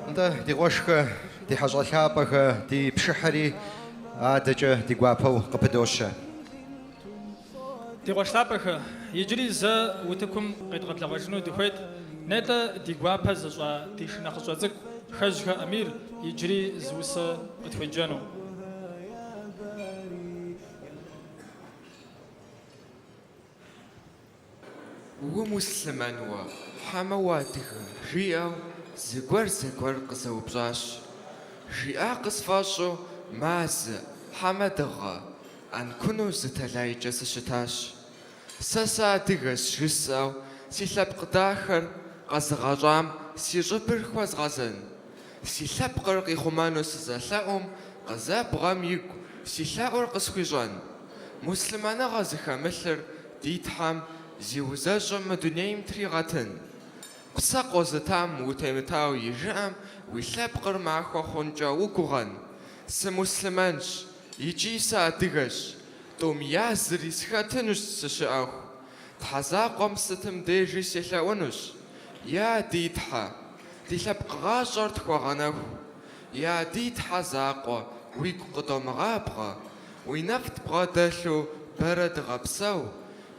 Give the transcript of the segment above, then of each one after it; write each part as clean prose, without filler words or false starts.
أنت دي غوشك دي حاجة ثابك دي بشحري عادة دي قابو قبدوشة دي غوشتابك يجري زا وتكم قد لغجنو دي خويت نتا دي قابا زا دي شناخ زوزك خجها أمير يجري زوسا اتوجانو ومسلمان حمواتك جيئو زقور قصو بجاش جيئا قصفاشو ماز حمدغا أن كنو زتلاي جس شتاش ساسا دغس جسو سيلاب قداخر قزغرام سيجبر خواز غزن سيلاب قرقي خمانوس زلاؤم قزاب غام يقو سيلاؤر قسويجان مسلمان غازخا مثل ديتحام زيوزاجم دنيم تريغاتن قساق وزتام وتيمتاو يجام ويلاب قرمع خونجا وكوغان سمسلمانش يجي ساتغش توم يازري سخاتنش سشاخ تحزاقم ستم ديجي سيلاونش يا ديتحا تلاب قغاشر تخوغانه يا ديتحا زاقو ويك قدام غابغا وينفت بغادلو برد غبساو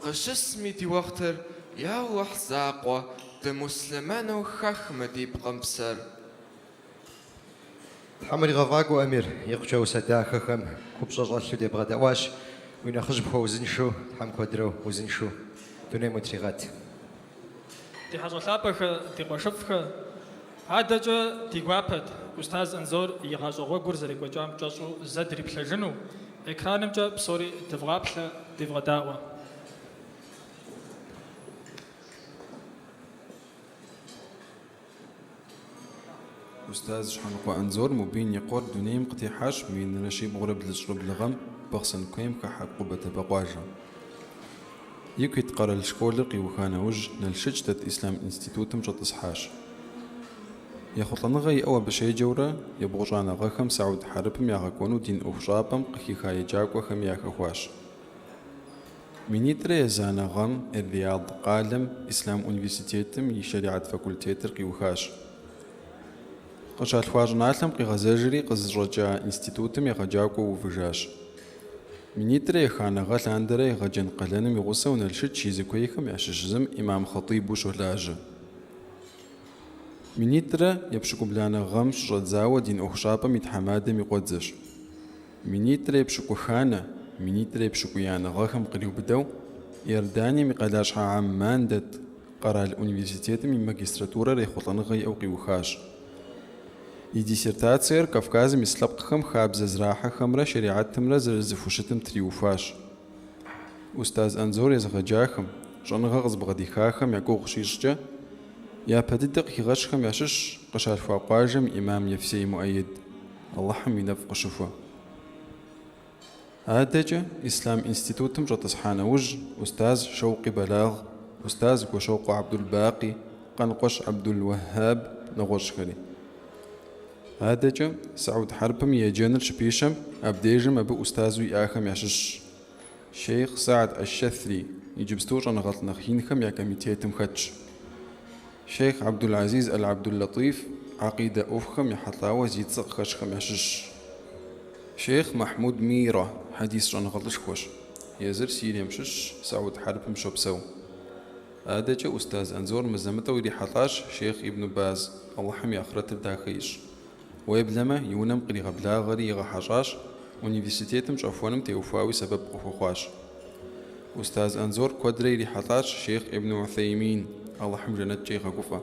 قشسمي دي وقتر يا وحزاقو دمسلمانو خخم دي بقمبسر حمري غفاقو أمير يقجو سداخخم كبشة غالشو دي بغداواش وين خجبخو وزنشو حم كودرو وزنشو دوني متريغات دي حاجة ثابك دي غوشفك عادة دي قابت أستاذ أنزور يغاجو غوغور زريق وجام جاشو زدري بلجنو إكرانم جا بصوري دفغابلة دي بغداوا أستاذ شحنقو أنزور مبين يقول دونيم قتيحاش من نشيب غرب لشرب لغم بغسن كويم كحق قبة بقواجة يكوي تقرأ الشكولق وخانا وج نلشجتة إسلام إنستيتوتم جتصحاش يخطلنا غي أوا بشي جورة يبغجانا غخم سعود حربم يغاكونو دين أفشابم قخيخا يجاكو خم ياكخواش منيتري يزانا غم الرياض قالم إسلام أونيفرسيتيتم يشريعة فاكولتيتر قيوخاش قشال فواجنالهم قي غزاجري قزرجا انستيتوتم يغجاكو وفجاش منيتري يخانا غالاندري غجن قلنم يغسا ونلشد شيزكويكم يعششزم إمام خطيب وشهلاج منيترا يبشكو بلانا غمش رزاوة دين أخشابم يتحمادم يقودزش منيترا يبشكو خانا منيترا يبشكو يانا غاخم قريب بدو يرداني مقلاش عام ماندت قرا الأونيفرسيتيت من ماجستراتورة ريخوطن غي أو قيوخاش يديسيرتاتسير كافكاز مسلبقخم خابز زراحة خمرة شريعات تمرة زرزفوشتم تريوفاش أستاذ أنزور يزغجاخم جنغا غزب غديخاخم يقو غشيشجا يا بددق يغشخم يشش قشار فاقاجم إمام يفسي مؤيد اللهم ينفق شفا هادجا إسلام إنستيتوتم جتصحان وج أستاذ شوقي بلاغ أستاذ وشوق عبد الباقي قنقش عبد الوهاب نغوشخري هادجا سعود حربم يجنر شبيشم أبديجم أبو أستاذ ياخم يشش شيخ سعد الشثري يجبستوش أنا غلط نخينكم يا كميتيتم خدش شيخ عبد العزيز العبد اللطيف عقيدة أفخم يحطاوة زيد صق خشخم يشش شيخ محمود ميرة حديث ران غلطش خوش يزر سير يمشش سعود حرب مشوبسو آدجة أستاذ أنزور مزمته وري حطاش شيخ ابن باز الله حمي أخرت الداخيش ويبلما يونم قري غبلا غري غحشاش ونيفرسيتيتم شافونم تيوفاوي سبب قفوخاش أستاذ أنزور كودري ري حطاش شيخ ابن عثيمين الله حم جنت شيخ قفا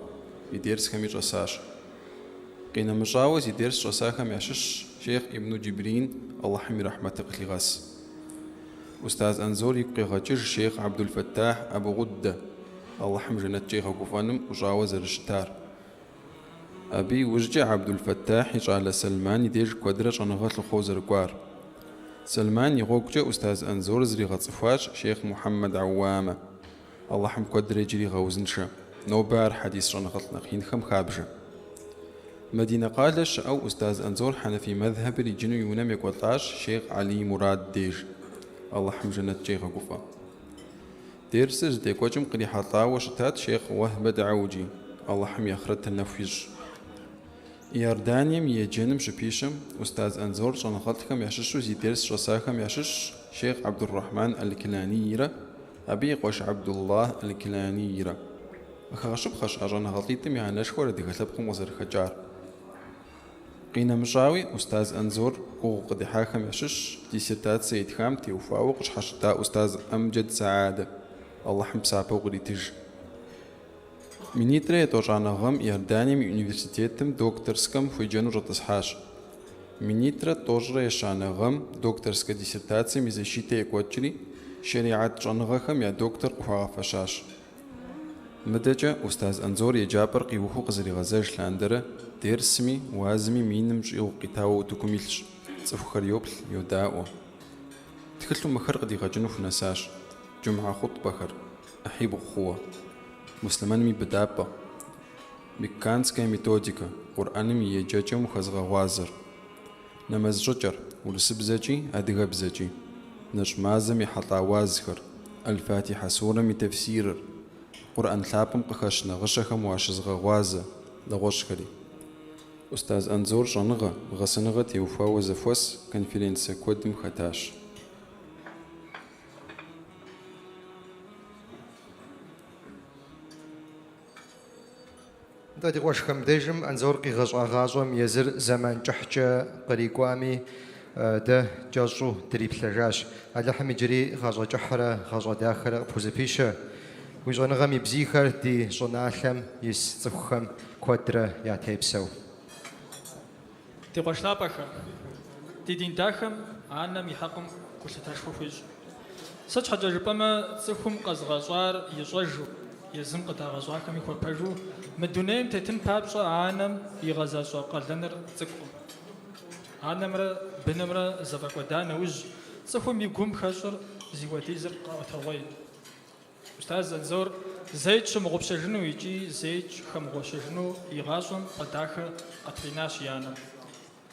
يديرس كمي جساش قينا مجاوز يديرس جساكم يعشش شيخ ابن جبرين الله حمي رحمة قلغاس أستاذ أنزور يبقي غجر شيخ عبد الفتاح أبو غدة الله حم جنت شيخ قفانم وجاوز الرشتار أبي وجع عبد الفتاح يجعل سلمان يدير كودرج أنغات الخوزر كوار سلمان يغوكجا أستاذ أنزور زري غطفاش شيخ محمد عوامة الله حم كودر يجري غوزنشا نوبار حديث رنغط نخين خم خابجة مدينة قالش أو أستاذ أنزور حنفي مذهب رجنو يونم يقوطاش شيخ علي مراد ديج الله حم جنة شيخ قفا ديرسج ديكوجم قري حطا وشتات شيخ وهب دعوجي الله حم يخرت النفيج إيردانيم يجنم شبيشم أستاذ أنزور شنخطكم يششو زي درس شساكم يشش شيخ عبد الرحمن الكلانيرة أبي قوش عبد الله الكلانيرة خشب خش أجانا غلطيتم يعني نشكر دي غلبكم وزر خجار قينا مشاوي أستاذ أنزور قد حاكم يشش ديسيرتات خام تيوفاوق حشتا أستاذ أمجد سعادة الله حمسابه وغريتج Министрия тожанагам Иорданием университетом докторском фуйджену жотасхаш. Министра тоже решанагам докторской диссертацией защиты эквачери шариат жанагахам я доктор ухафашаш. مدجا أستاذ أنزور يجابر قيوخو قزري غزاج لاندرة ديرسمي وازمي مينم جيو قتاو تكميلش صفخر يوبل يوداو تكلتو مخر قدي غجنو في نساش جمعة خطبخر أحيب أخوة مسلمان مي بدابة مكانسكا ميتوديكا قرآن مي يجاجم خزغا غوازر نمز ججر ولسبزجي أدغبزجي نجمازم يحطا وازخر الفاتحة سورة مي تفسير قرآن ثابم قخشنا غشخم واشزغا غوازة لغوشخري أستاذ أنزور جنغا غسنغا تيوفا وزفوس كونفرنسيا كودم خطاش دادي غوشخم ديجم أنزور قي غاجم يزر زمان جحجة قريقوامي ده جاجو دريب ثلاجاش على حمي جري غاجة جحرة غاجة داخرة بوزبيشة ويجونغام يبزيخر دي جونالهم يستفخم كودرة ياتيبسو دي غشلابخا دي دين داخم عنا ميحقم كل تشوفيج سچ حاجة ربما تسخم قزغازوار يجوجو يزم قدا غزوار كم يكون بجو مدونيم تتم بابشا عانم يغزازو قلدنر تسخم عانمر بنمر زفاق ودانا وج تسخم يقوم خشر زيواتيزر قاوتاوي أستاذ أنزور زيت شم غبشجنو يجي زيت خم غبشجنو يغازم قداخ قطريناش يانا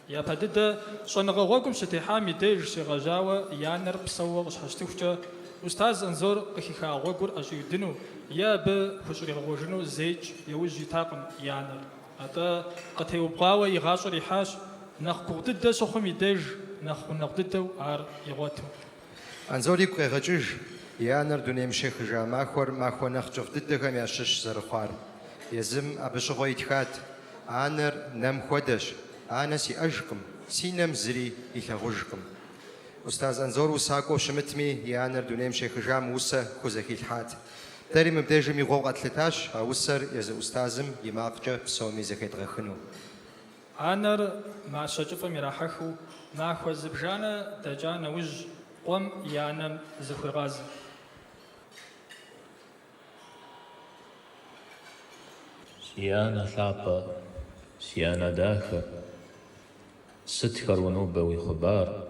يا بدد شنغوغم شتيحامي ديج شغجاوة يانر بسوغ شحشتوفجا أستاذ أنزور قخيخا غوغور أجيودنو يا بفشري غوجنو زيت يوجي تاقن يانر هذا قتيو بغاوة يغاشر يحاش نخ قدد شخم يديج نخ نقددو عار يغوتو أنزوري كوي غجج يانر دونيم شيخ جا ماخور نخجف ضدهم ياشش زرخوار يزم أبشغو يتخات آنر نم خودش أنا سي أجكم سينم زري يثغجكم أستاذ أنزور وساقو شمتمي يانر دونيم شيخ جا موسى خوزكي الحات داري مبداجم يغوغ أتلتاش أوسر يز أستاذم يماقجة بسومي زكيت غخنو آنر مع شجفة مراحخو مع خوزبجانا دجانا وج قم يانم زخوغاز سيانا ثابة سيانا داخة ستكر ونوبة وخبار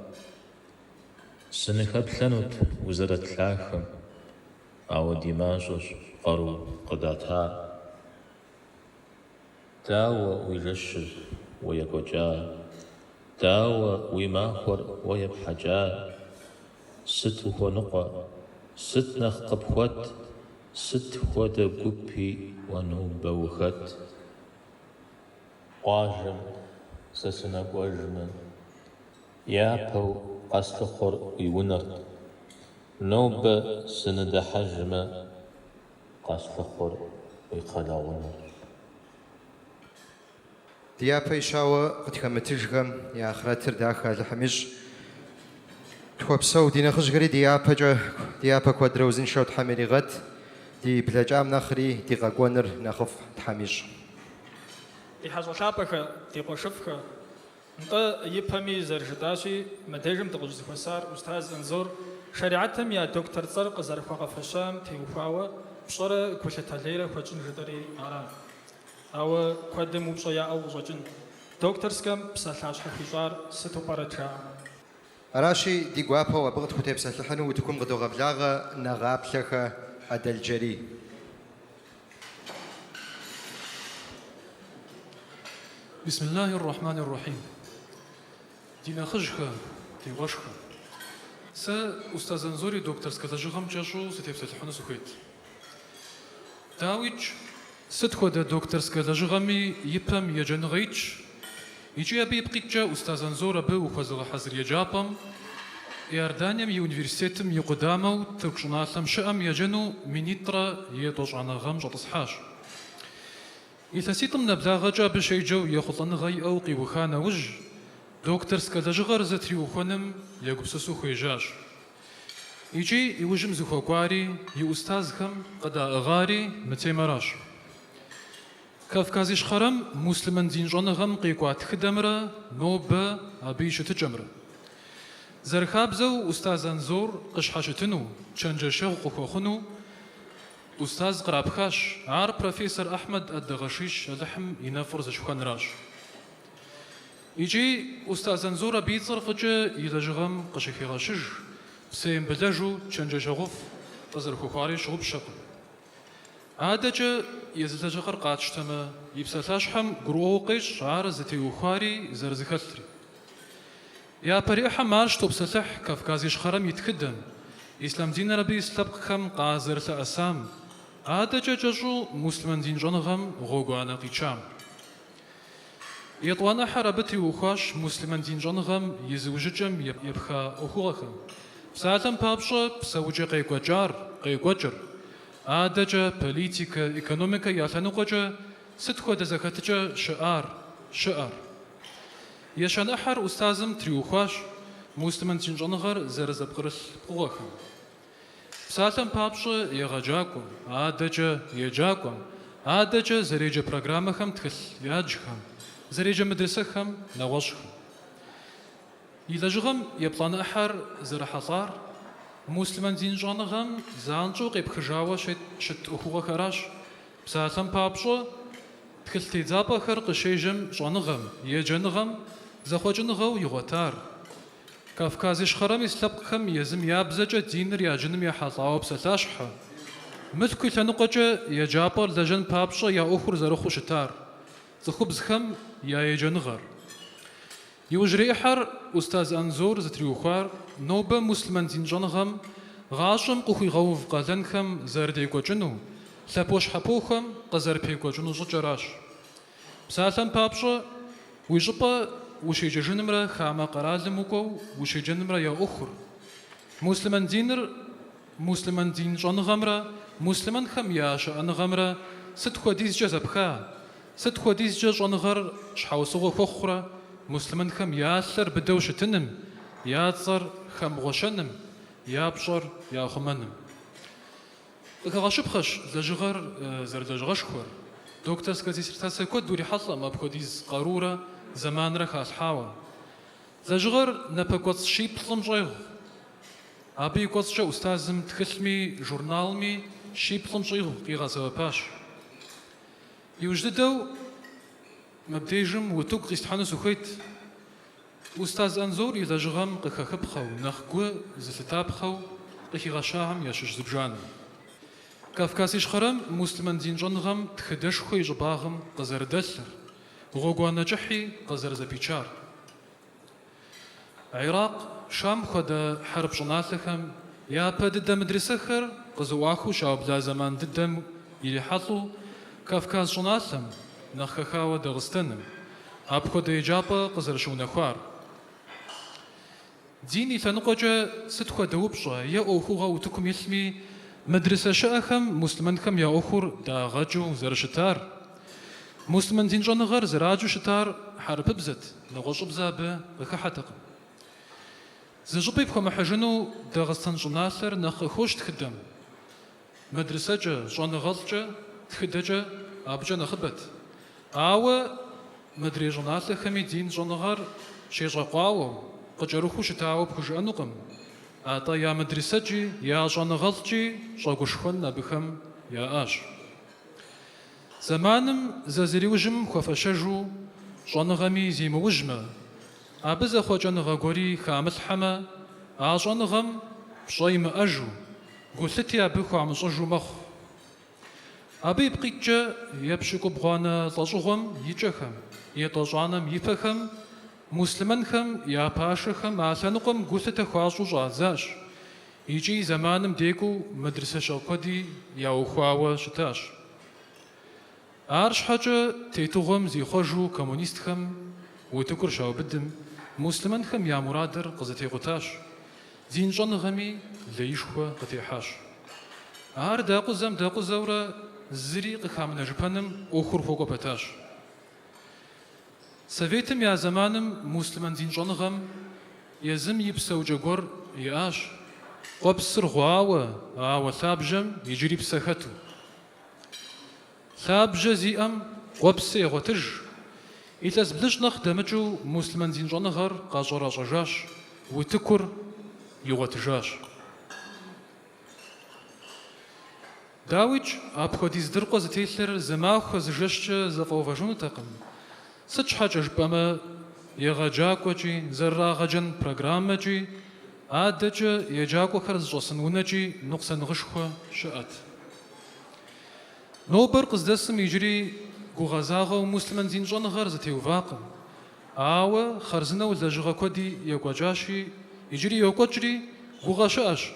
سنخب ثنوت وزرت لاخم أو ديماجوش قرو قداتها تاوى ويجشر ويقوجا تاوى ويماخر ويبحجا ست ونقى ست نخقب خوت ست خوت بقبي ونوبة وخت قاجم سسنا قاجم يابو قستخر ويونر نوبة سند حجم قستخر ويقلاونر ديابا يشاوى قد كمتجغم يا خراتر داخل الحمج تخوبسو دينا خشغري ديابا كوادروزين شو تحميري غد دي بلاجام نخري دي غاقونر نخف تحميج دي حاجة شابك دي قشفك انت يبهمي زرجداشي مداجم تغجز فسار أستاذ أنزور شريعتهم يا دكتور صرق زرفاق فشام تيوفاوة بشرة كوشة الليلة كوشن جدري عران أو قدم وبشيا أو وجن دكتور سكم بسلاش حفيزار ستو بارتشا راشي دي غوابا وبغت كتاب سلحنو وتكون غدو غبلاغة نغاب لك أدلجري بسم الله الرحمن الرحيم دينا خجخة دي غشخة سا أستاذ أنزوري دكتور سكتاجغم جاشو ستيب سلحنو سكويت داويج ستخو دا دكتور سكتاجغمي يبهم يجن غيج يجي أبي بقيتجا أستاذ أنزور أبي وخزغ حزر يجابم إيردانيم يونيفرسيتم يقدامو تركشنالم شأم يجنو مينيترا يدوش عنا غم جتصحاش يثسيتم نبلاغجا بشيجو يخطن غي أو قيوخانا وج دكتور سكالجغر زتريو خنم يقبسسو خيجاش يجي يوجم زخوكواري يؤستاذكم قدا أغاري متيمراش كافكازيش خرم مسلمان دين جانغم قيقوات خدمرا نوبا أبيش تجمرا زرخابزو أستاذ أنزور قشحاشتنو تشنجشو قخوخنو أستاذ قرابخاش عار بروفيسور أحمد الدغشيش لحم ينافر زشخان راش يجي أستاذ أنزور بيتصر فجأة يلجغم قشخي غاشج سيم بلجو تشنجشغف قزر خوخاري شغب شقل عادة يزلجغر قاتشتما يبسلاشحم قروقش عار زتي وخاري زرزخثري يا بريحة مارش تبسلح كافكازيش خرم يتخدم إسلام دين ربي سلبقكم قازر تأسام عادة جاجو مسلمان دين جنغم غوغوانا قيشام يطوانا حربتي وخاش مسلمان دين جنغم يزوججم يبخا أخوغخم بسالم بابشا بسوجي قيقوجر عادة بوليتيكا إيكونوميكا يالانوغجا ستخو دزاكتجا شعار يشان أحر أستاذم تريوخاش مسلمان دين جنغر زرزب قرل بغوخم بسالم بابشا يغجاكم عادة يجاكم عادة زريجة برنامجهم تخل ياجهم زريجة مدرسهم نواشهم يلجغم يبلان أحر زرحصار مسلمان دين جانغم زانجو قيب خجاوة شت أخوة خراش بسالم بابشا تخل تيزابا خرق شيجم جانغم يجنغم زخوجنغو يغوتار كافكازيش خرم يسلبقهم يزم يابزجة دينر ياجنم يحاطاو بسلاشحة ملكو ثنقجة يجابر لجن بابشا يا أخر زرخو شتار زخبزخم يا يجنغر يوجري أحر أستاذ أنزور زتريوخار نوبة مسلمان دين جنغم غاشم قخي غوف قادنخم زردي قجنو ثبوش حبوخم قزر بي قجنو جراش بسالم بابشا ويجبا وشيجة جنمرة خاما قرازموكو وشيجة جنمرة يا أخر مسلمان دين جنغمرة مسلمان خم يا شأنغمرة ستخو ديز جزبخا ستخو ديز جنغر شحاوسوغو فخرة مسلمان خم ياسر بدوش تنم ياتصر خم غشنم يابشر يا خمنم غاشبخش زجغر زردجغشخور دكتور سكازي سرتاسي كود دوري حصة ما بكوديز قارورة زمان رخا الحاوة زجغر نبقوت شي بطلم أبي قصة أستاذم تخلمي جورنالمي شي بطلم جيغو قيغا زواباش يوجددو مبديجم وتوك قيستحانو سوخيت أستاذ أنزور إذا جغم قيخا خبخو نخقو زلتابخو قيخي غشاهم ياشش زبجان كافكاسيش خرم مسلمان دين جنغم تخدش خوي جباغم قزر دسر غوغوانا جحي قزر زبيشار عراق شام خدا حرب جناتهم يا بدد مدرسة خر قزواخو شاب لا زمان ددم يلي حطو كافكاس جناتهم نخخاوة دغستنم أب خدا إجابة قزر شونا خوار ديني ثنقجة ستخو دوبشة يا أخوغا وتكم يسمي مدرسة شاخم مسلمانكم يا أخور دا غجو زر شتار مسلمان دين جنغر زراجو شتار حرب بزت نغش بزابة بكحتقم زجبي بخم حجنو دغستان جناثر نخ خوش تخدم مدرسة جنغلجة تخدجة أبجا نخبت آوة مدري جناثر خمي دين جنغر شيجا قاوة قجرو خوش تاوة بخش أنقم آتا يا مدرسة يا جنغلجي شاقوشخن بخم يا آش زمانم زازري وجم خفشجو جنغمي زي موجمة أبزا خو جنغا غوري خامل حما جنغم بشايم أجو قلتي أبخو عم صجو مخ أبي بقيتجا يبشكو بغانا تجغم يجخم يتجانم يفخم مسلمانخم يا باشخم عسانقم قلتي خواجو جازاش يجي زمانم ديكو مدرسة شوكودي يا أخواوة شتاش عارش حاجة تيتوغم زي خوجو كومونيستخم وتكر شاو بدم مسلمان خم يا مرادر قزتي غتاش زين جن غمي ليشوا قتيحاش عار داقو زم داقو زورا زري قخام نجبنم أخر فوق بتاش سويتم يا زمانم مسلمان زين جن غم يزم يبسو جغور ياش وبسر غواوة ثابجم يجري بسخته ثابجة زيام وبسي غتج إتاز بلش نخدمجو مسلمان زين جنغر قاجرا جاش وتكر يغتجاش داويج أبخد يزدرقو زتيثر زماخ زجشش زفوفاجون تقم سچ حاجة جبما يغاجاكوجي زراغجن برنامجي عادج يجاكو خرز جوسن ونجي نقصن غشخو شأت نوبر قصدسم يجري غوغازاغا ومسلمان زين جون غرز تيوفاقم آوا خرزنا ولجغا كودي يوغاجاشي يجري يوغاجري غوغاشاش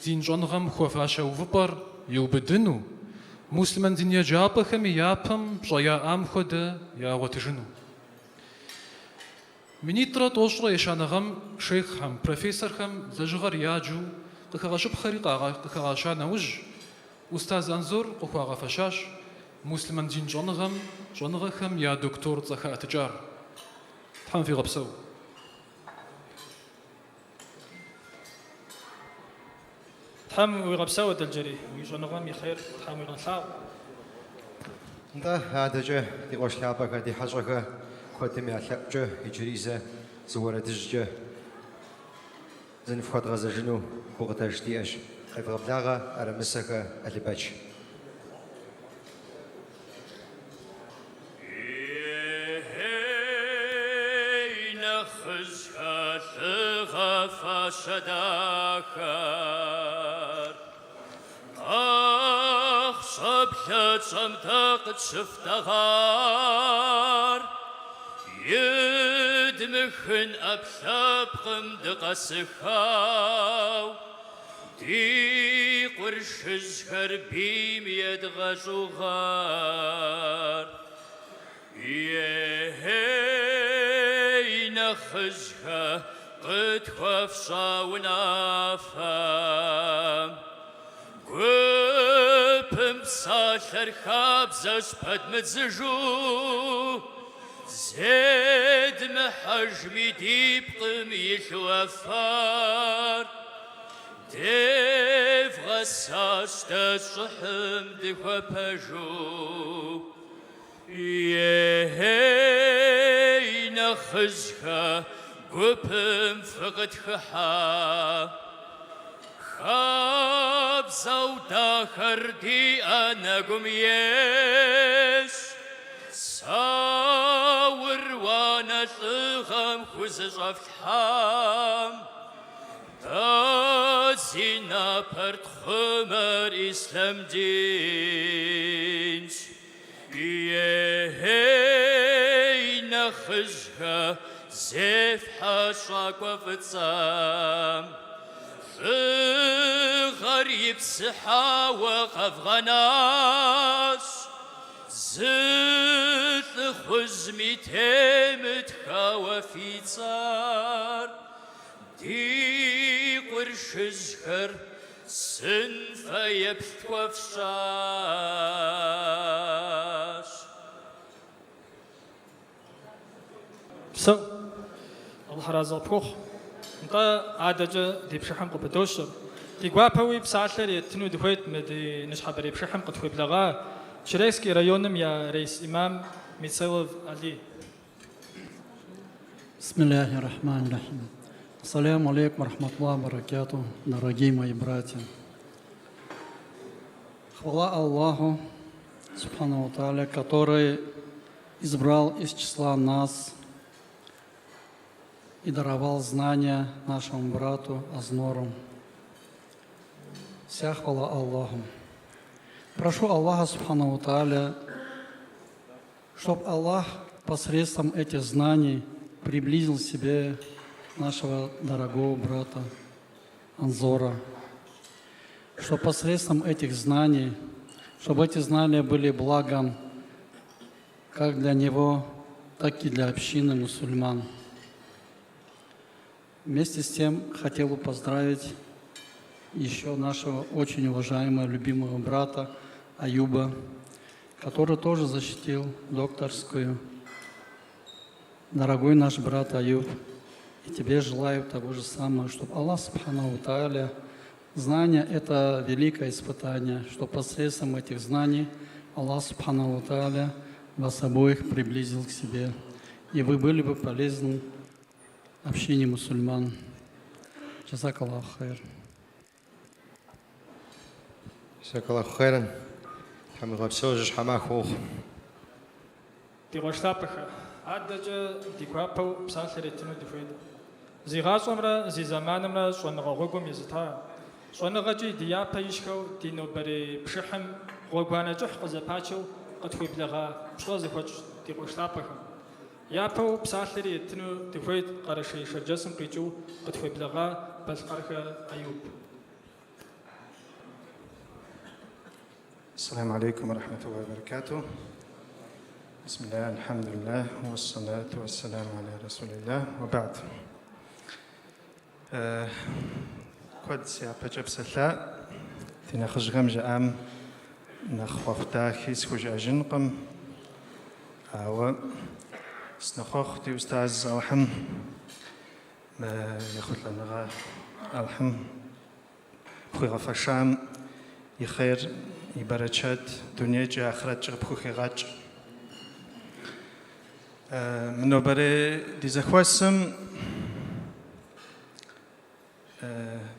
زين جون غم خوفاشا وفبر يوبدنو مسلمان زين يجابا خمي يابم بشايا آم خودا يا غوتجنو منيترا توشرا يشانغم شيخ هم بروفيسور هم لجغر ياجو قخغاشب خريقا قخغاشا نوج أستاذ أنزور قخواغا فشاش مسلمان جين جونغ خم يا دكتور زخاء تجار تحم في غبسو تحم ويغبسو دلجري ويجونغم يخير تحم ويغنساو دا هذا جه دي غوش لعبك دي حاجة خدم يا جه يجريزة زورة دججة زين فخد غزة جنو بوغتاش دياش خيف غبلاغة أرمسك ألباش شداخر أخ صبحت صمتك شفتغار يدمخن أبثاب قمدق السخاو دي قرش زهر بيم يدغجو غار يهين خزها قد خفصا ونافام قبم ساشر خابزش بد متزجو زيد محجمي ديب قمي الوفار ديف غساس تشحم دخوا بجو يهين خزها قبم فقد خحا خاب زودا خردي أنا قميش ساور وانا تغم خزج أفتحام تازينا برد خمر إسلام دينش يهين خزها زيف حاشاك وفتسام غريب سحا وقف غناش زيت خزمي تيمت خاوفي صار دي قرش زهر سنفا يبث وفشاش بسو الله رازق بخوخ نقا عادجة دي بشحم قبتوشر دي قوابوي بساعتلر يتنو دخويت مدي نشحبري بشحم قد خوي بلغا شريكسكي رايونم يا رئيس إمام ميتسلف علي بسم الله الرحمن الرحيم. Ассаляму алейкум рахматуллахи баракату, дорогие мои братья. Хвала Аллаху, Субхану Тааля, который избрал из числа нас и даровал знания нашему брату Азнору. Вся хвала Аллаху. Прошу Аллаха, Субхану Тааля, чтобы Аллах посредством этих знаний приблизил себе нашего дорогого брата Анзора, что посредством этих знаний, чтобы эти знания были благом как для него, так и для общины мусульман. Вместе с тем хотел бы поздравить еще нашего очень уважаемого, любимого брата Аюба, который тоже защитил докторскую. Дорогой наш брат Аюб, и тебе желаю того же самого, чтобы Аллах Субханаху Тааля, знание – это великое испытание, что посредством этих знаний Аллах Субханаху Тааля вас обоих приблизил к себе, и вы были бы полезны общине мусульман. Джазак Аллаху хайр. جزاك الله خيرا. حمد غبسوج حما خوخ. ديغوشتابخ عدجه ديكوابو بسالريتنو ديفيد زيغاسومرا زي زمانمرا شونغوغوم يزتا شونغاجي ديابا يشكو دينو بري بشحم غوغوانا جح قزباچو قتوي بلغا شوزي خوج ديغوشتابخ يابو بسالريتنو ديفيد قرشي شجسم قيجو قتوي بلغا بس قرخ ايوب. السلام عليكم ورحمة الله وبركاته. بسم الله الحمد لله والصلاة والسلام على رسول الله وبعد. كود سيابا جبسلا تنا خجغم جام نخوختا خيس خوج أجنقم أو سنخوخ دي أستاذ الحم ما يخد لنا الحم خوي غفشام يخير يبرشات دنيا جا آخرت جا بخوخي غاج منو بري دي زخواسم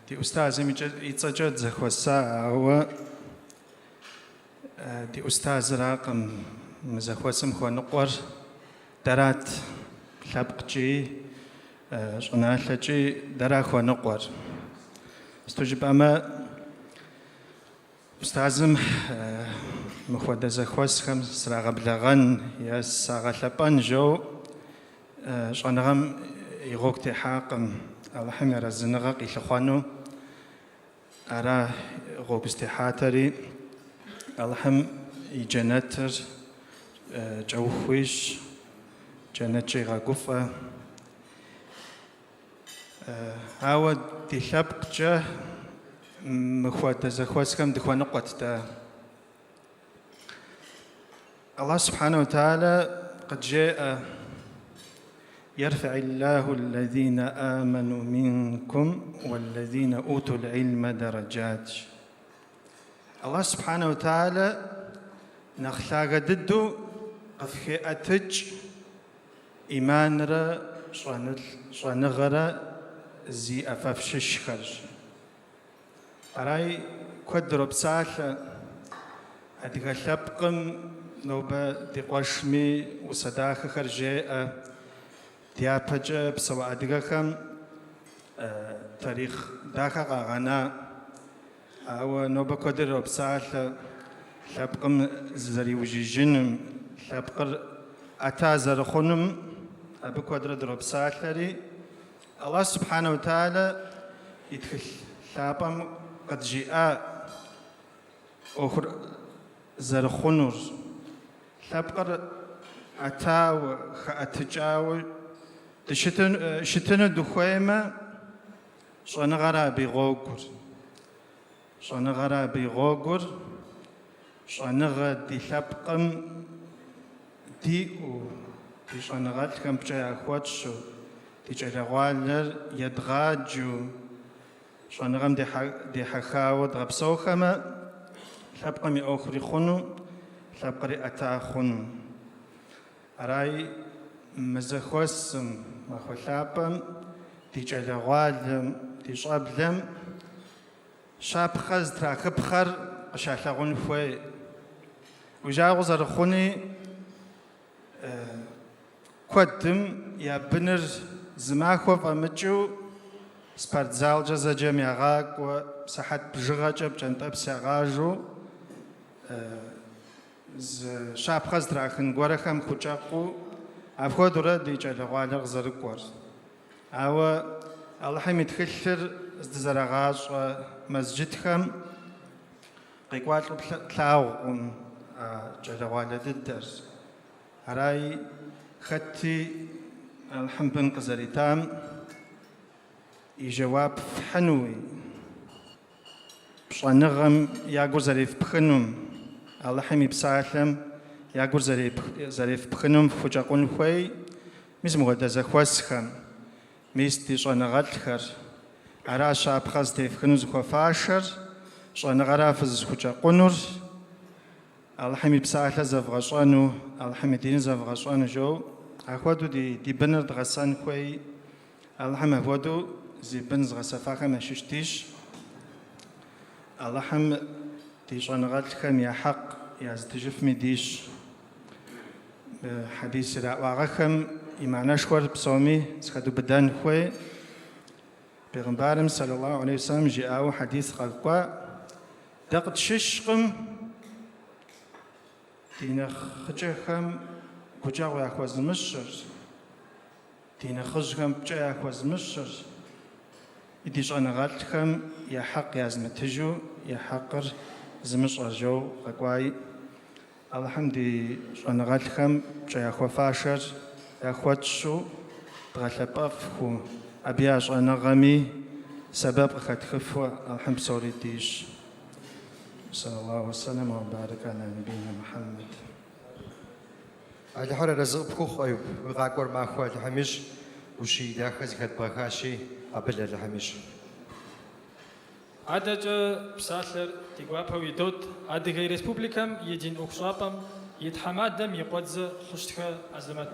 دي أستاذ يتسجد زخواسا هو دي أستاذ راقم مزخواسم خو نقور درات لابقجي جنالجي درا خو نقور استوجب أما أستاذم مخودة زخواسخم سراغ بلغن يا ساغلبان جو شغنغم يغوك تحاقم الحم يرزنغق يلخوانو أرى غوك استحاتري الحم يجنتر جوخويش جنتشي غاقوفة عاود تلبق جه مخوات زخواسكم دخوان قوتتا الله سبحانه وتعالى قد جاء يرفع الله الذين آمنوا منكم والذين أوتوا العلم درجات. الله سبحانه وتعالى نخلاق ضده قفخي أتج إيمان را شانغرا زي أفافشش خرج أراي كدر بسالة أديك لبقم نوبة دقوشمي وصداخ خرجاء ديابجة بسوا أديكم تاريخ داخل غانا أو نوبة كدر بسالة لبقم زري وجيجنم لبقر أتازر خنم أبو كدر درب سالة الله سبحانه وتعالى يدخل لابم قد جاء أخر زرخنور لابقر أتاو خأتجاو شتن دخويمة شنغرا بغوغر شنغرا بغوغر شنغ دي لابقم دي دي شنغات كم بجاء أخواتشو دي جاء يدغاجو شنغم دي حخاوت غبسوخما لابقمي أخري خنو لابقري أتا خنو أراي مزخوسم مخلابم دي جلغوالم دي شابلم شابخز تراكبخر شاخلغون فوي وجاغو زرخوني كودم يا بنر زماخو فمجو سبارتزال جزا جميع غاق وساحات بجغاجة بجانتاب ساغاجو شاب خزر أخن غورخم خوشاقو أفخو دورا دي جالغوالغ زرقور أو الله حمي تخلر زرغاج مسجد خم قيقوات تلاو جالغوالة الدرس هراي خدتي الحمد بن قزريتام يجواب حنوي بشانغم ياغور زريف بخنم الله حمي بسالم ياغور زريف بخنم فجاقون خوي مزم غدا زخواسخم ميستي شانغاتخر عرا شاب خاص تفخنو زخوفاشر شانغرافز فجاقونور الله حمي بسالة زفغشانو الله حمي دين زفغشانو جو أخواتو دي بنر دغسان خوي الله حمي أخواتو زي بنز غسفاقة ما ششتيش الله حمي دي شانغات خم يا حق يا زتجف مديش حديث رأواغخم إيمانا شوار بصومي زخدو بدان خوي بيغمبارم صلى الله عليه وسلم جاءو حديث خلقوا دقت ششقم دينا خجخم كجاو ياخوز مشر دينا خجخم بجا ياخوز مشر إديش أنا غالتخم يا حق يا زمتجو يا حقر زمشر جو قواي الحمد أنا غالتخم بجا ياخو فاشر ياخوتشو تغلبافكو أبياش أنا غمي سبب أخذ خفوة الحمد سوري ديش صلى الله وسلم وبارك على نبينا محمد. على حر رزق بخوخ أيوب وغاكور مع أخوات الحميش وشي داخل كت بخاشي قبل الحميش. عدد بسالر تجوابه ويدود عدد ريسبوبليكام يدين أكسابم يتحمدم يقدز خشتها أزمت.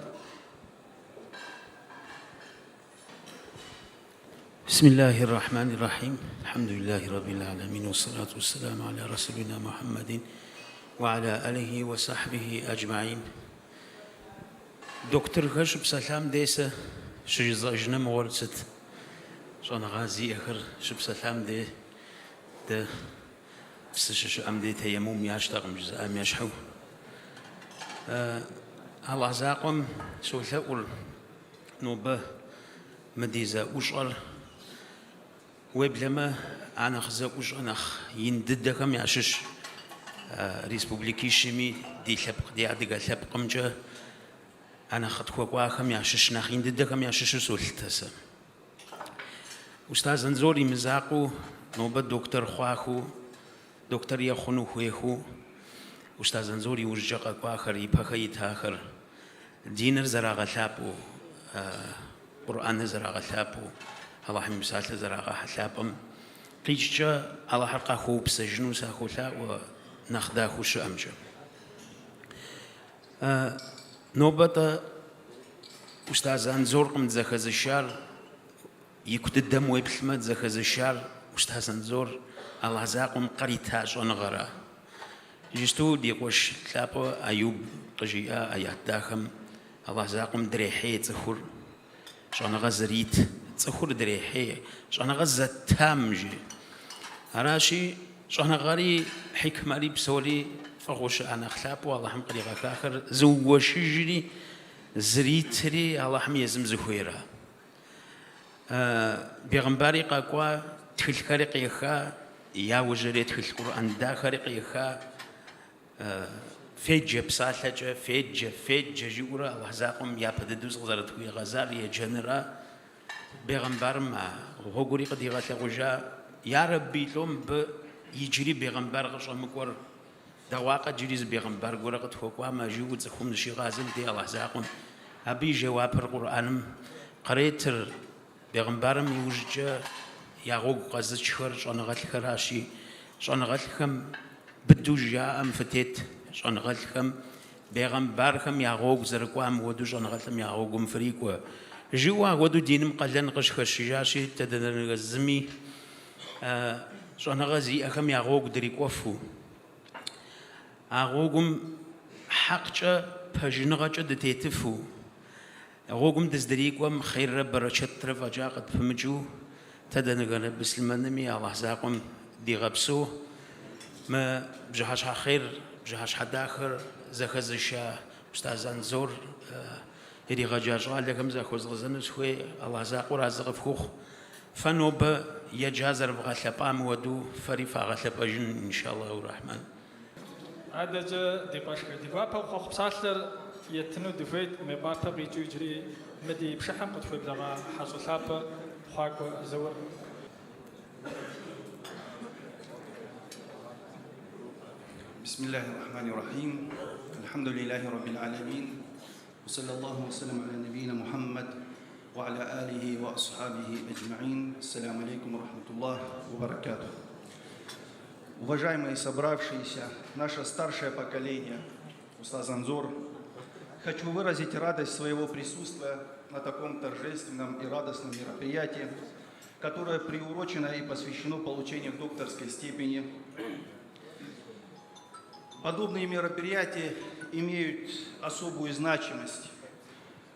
بسم الله الرحمن الرحيم الحمد لله رب العالمين والصلاة والسلام على رسولنا محمد وعلى آله وصحبه أجمعين. دكتور غشب سلام ديسة شجزاجنا مورست شان غازي آخر شب سلام دي ده بسشش أمدي تيموم ياشتغم جزاء يشحو الله زاقم سوى ثقل نوبة مديزة وشعر وبلما أنا خزاقوش أنا ينددكم يعشش ريسبوبليكي شمي دي لبق دي عدقة لبقم جا أنا خطكوا قواخم يعشش ناخ ينددكم يعشش سولتسا أستاذ انزوري مزاقو نوبة دكتور خواخو دكتور يخونو خويخو أستاذ انزوري ورجاق قواخر يبخا يتاخر دينر زراغ ثابو قرآن زراغ ثابو الله حمي بسالة زراغة حلابم قيجة الله حرقا خو بسجنو ساخو لا ونخدا خو شأمجة نوبة أستاذ أنزور قمت زخز الشار يكت الدم ويبلمت زخز الشار أستاذ أنزور الله زاقم قريتاج ونغرا جستو ديقوش ثابو أيوب قجيئة آيات داخم الله زاقم دريحي تخور شان غزريت تخور دريحي شان غزة تامجي راشي شان غاري حكمري بسولي فغوش أنا خلاب والله حم قريبا كاخر زوش جري زريتري الله حم يزم زخويرا بيغمباري قاقوا تخل قيخا يا وجري تخل القرآن داخل قيخا فيج بسالة فيج جورا الله زاقم يا بددوز غزرت خوي غزار يا جنرا بيغمبر ما غوري قد يغات غجا يا ربي لهم يجري بيغمبر غش مكور دواقة جريز بيغمبر غورا قد فوقوا ما جود زخم شي غازم دي الله زاقم أبي جواب القرآن قريت بيغمبرم يوجد يا غوق قزت شهر شان غات الكراشي شان غات الكم بدو جاء أم فتيت شان غات الكم بيغمبركم يا غوق زرقوام ودو شان غات الكم يا غوق مفريقوا جوا ودو دينم قلن قش خشجاشي تدن غزمي شان غازي أكم يا غوق دريقوفو غوقم حقجة بجنغجة دتيتفو غوقم دزدريقوم خير برشت رفجا قد فمجو تدن بسلمانمي الله زاقم دي غبسو ما بجهاش خير بجهاش حداخر زخز الشاه أستاذ أنزور يدي غجاج لكم زخوز غزنس خوي الله زاقو رازق فخوخ فنوب يجازر بغلبام ودو فريفا غلباجن إن شاء الله الرحمن عدد دي باشك دي بابا وخوخ بسالر يتنو دفيت مبارتا بيجو يجري مدي بشحم قد في بلغا حصو ثابة خواكو زور. بسم الله الرحمن الرحيم. الحمد لله رب العالمين، وصلى الله وسلم على نبينا محمد وعلى آله وأصحابه أجمعين. السلام عليكم ورحمة الله وبركاته. Уважаемые собравшиеся, наше старшее поколение, Устаз Анзор, хочу выразить радость своего присутствия на таком торжественном и радостном мероприятии, которое приурочено и посвящено получению докторской степени. Подобные мероприятия имеют особую значимость.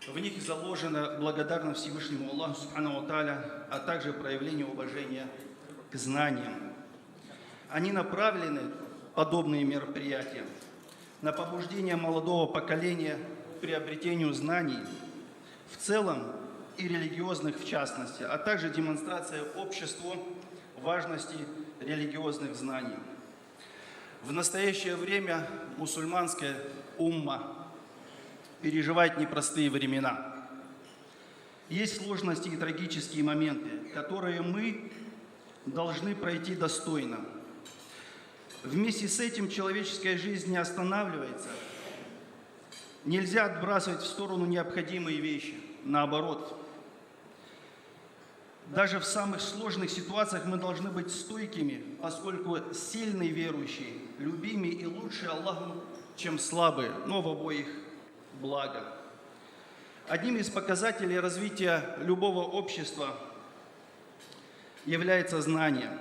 В них заложена благодарность Всевышнему Аллаху Субхану ва Тааля, а также проявление уважения к знаниям. Они направлены, подобные мероприятия, на побуждение молодого поколения к приобретению знаний в целом и религиозных в частности, а также демонстрация обществу важности религиозных знаний. В настоящее время мусульманская умма переживает непростые времена. Есть сложности и трагические моменты, которые мы должны пройти достойно. Вместе с этим человеческая жизнь не останавливается. Нельзя отбрасывать в сторону необходимые вещи. Наоборот. Даже в самых сложных ситуациях мы должны быть стойкими, поскольку сильный верующий, любимый и лучший Аллаху, чем слабый, но в обоих благо. Одним из показателей развития любого общества является знание.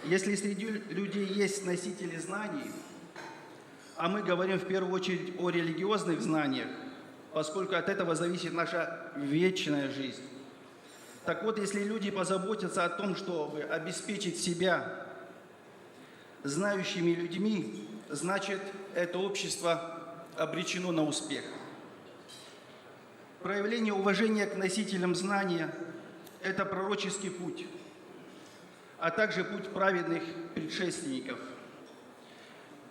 Если среди людей есть носители знаний, а мы говорим в первую очередь о религиозных знаниях, поскольку от этого зависит наша вечная жизнь. Так вот, если люди позаботятся о том, чтобы обеспечить себя знающими людьми, значит, это общество обречено на успех. Проявление уважения к носителям знания – это пророческий путь, а также путь праведных предшественников.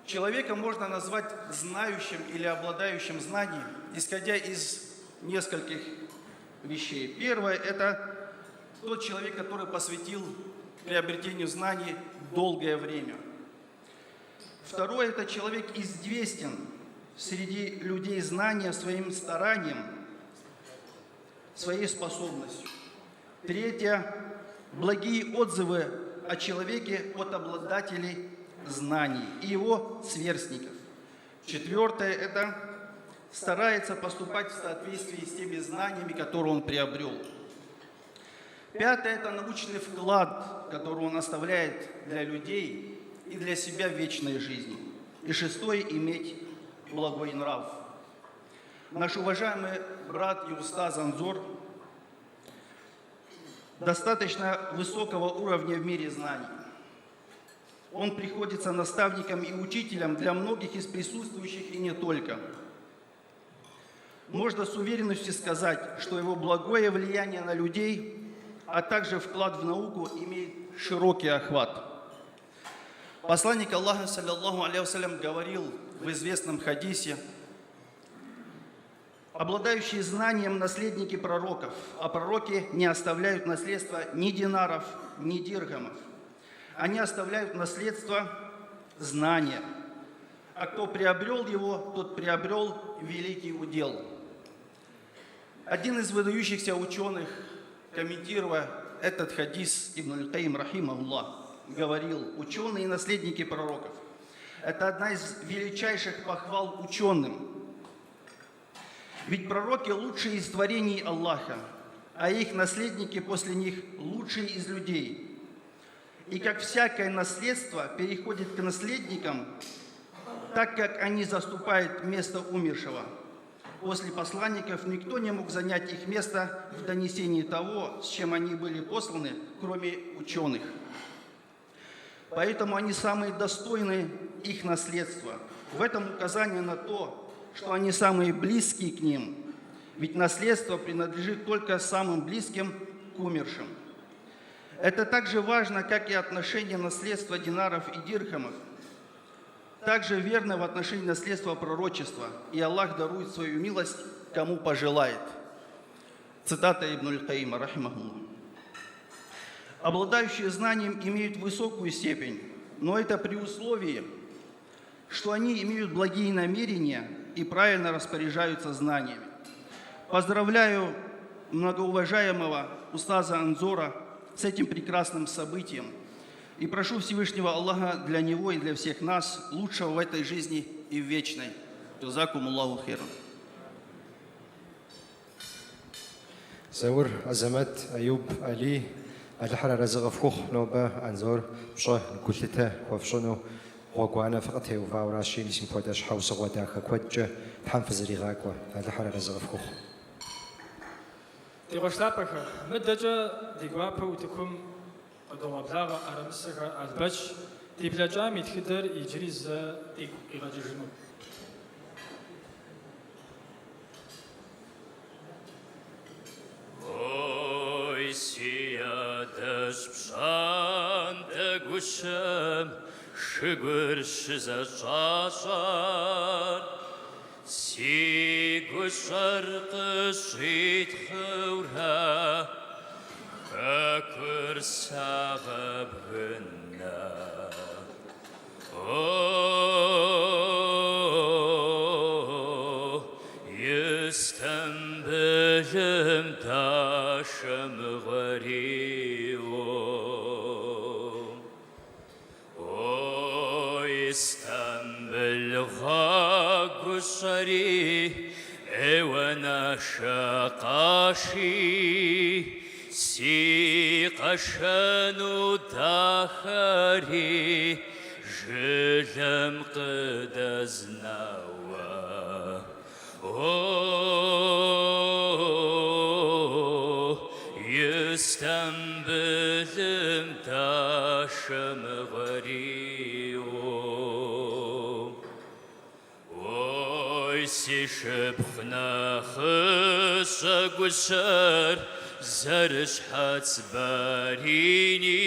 Человека можно назвать знающим или обладающим знанием, исходя из нескольких вещей. Первое – это тот человек, который посвятил приобретению знаний долгое время. Второе – это человек известен среди людей знания своим старанием, своей способностью. Третье – благие отзывы о человеке от обладателей знаний и его сверстников. Четвертое – это старается поступать в соответствии с теми знаниями, которые он приобрел. Пятое – это научный вклад, который он оставляет для людей и для себя в вечной жизни. И шестое – иметь благой нрав. Наш уважаемый брат и устаз Анзор достаточно высокого уровня в мире знаний. Он приходится наставником и учителем для многих из присутствующих и не только. Можно с уверенностью сказать, что его благое влияние на людей, а также вклад в науку имеет широкий охват. Посланник Аллаха, саллаллаху алейхи вассалям, говорил в известном хадисе: обладающие знанием наследники пророков, а пророки не оставляют наследство ни динаров, ни дирхамов. Они оставляют наследство знания. А кто приобрел его, тот приобрел великий удел. Один из выдающихся ученых, комментируя этот хадис, Ибн аль-Каим рахимахуллах, говорил: ученые и наследники пророков – это одна из величайших похвал ученым. Ведь пророки – лучшие из творений Аллаха, а их наследники после них – лучшие из людей. И как всякое наследство переходит к наследникам, так как они заступают место умершего. После посланников никто не мог занять их место в донесении того, с чем они были посланы, кроме ученых. Поэтому они самые достойные их наследства. В этом указание на то, что они самые близкие к ним, ведь наследство принадлежит только самым близким к умершим. Это так же важно, как и отношение наследства динаров и дирхамов. также верны в отношении наследства пророчества, и Аллах дарует свою милость, кому пожелает. Цитата Ибн Аль-Каима, рахимахуллах. Обладающие знанием имеют высокую степень, но это при условии, что они имеют благие намерения и правильно распоряжаются знаниями. Поздравляю многоуважаемого устаза Анзора с этим прекрасным событием и прошу Всевышнего Аллаха для него и для всех нас лучшего в этой жизни и в вечной. Джазакумуллаху хейран. زور أزمات أيوب علي الحرارة زغفخوخ نوبة أنزور بشه كلته وفشنو وقوانا فقط هي وفاوراشين اسم فوداش حوس غوداك كوجه تحنفز ريغاكوا الحرارة زغفخوخ ديغوشلابك مدجا ديغوابا وتكم قدوغبلاغا أرمسها البش ديبلاجام يتخدر يجريز ديغاجيجنو Сиядаш пшанта гушам, шигур шизашашар, си гушар кышит хаура, хакур сагаб гынна. يستنبلم تاشم غريو يستنبل غاقشري اوانا شقاشي سيقشنو تاخري جلم قدزناوا يستنبلم تاشم غريو سيشبخنا خشا قشر زرش حتس باريني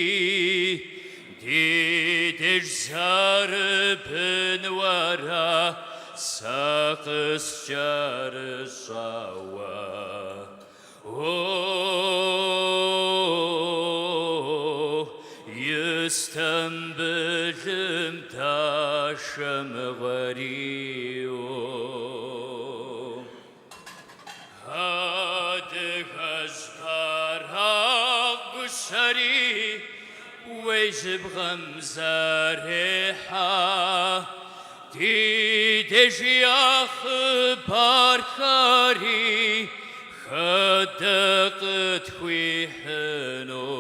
ديدش زار بنورا ساقس جار الشاوى يستنبلم تاشم غريو هادك أجبار قشري ويجب غمزة ريحة ديدش يا خبار خاري خدقت خويحنو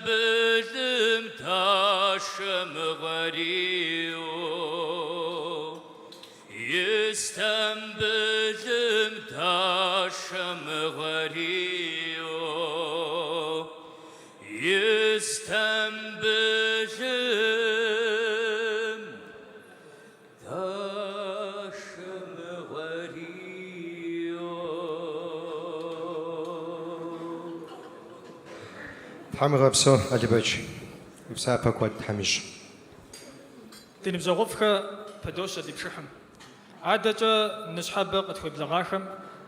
يستنبلم تاشم غريو يستنبلم تاشم غريو يستنبلم تاشم غريو تحمي غبسو ألبج بسابة كود حميش دين بزغوفك بدوشة دي بشحم عادة نشحب قد خوي بلغاخم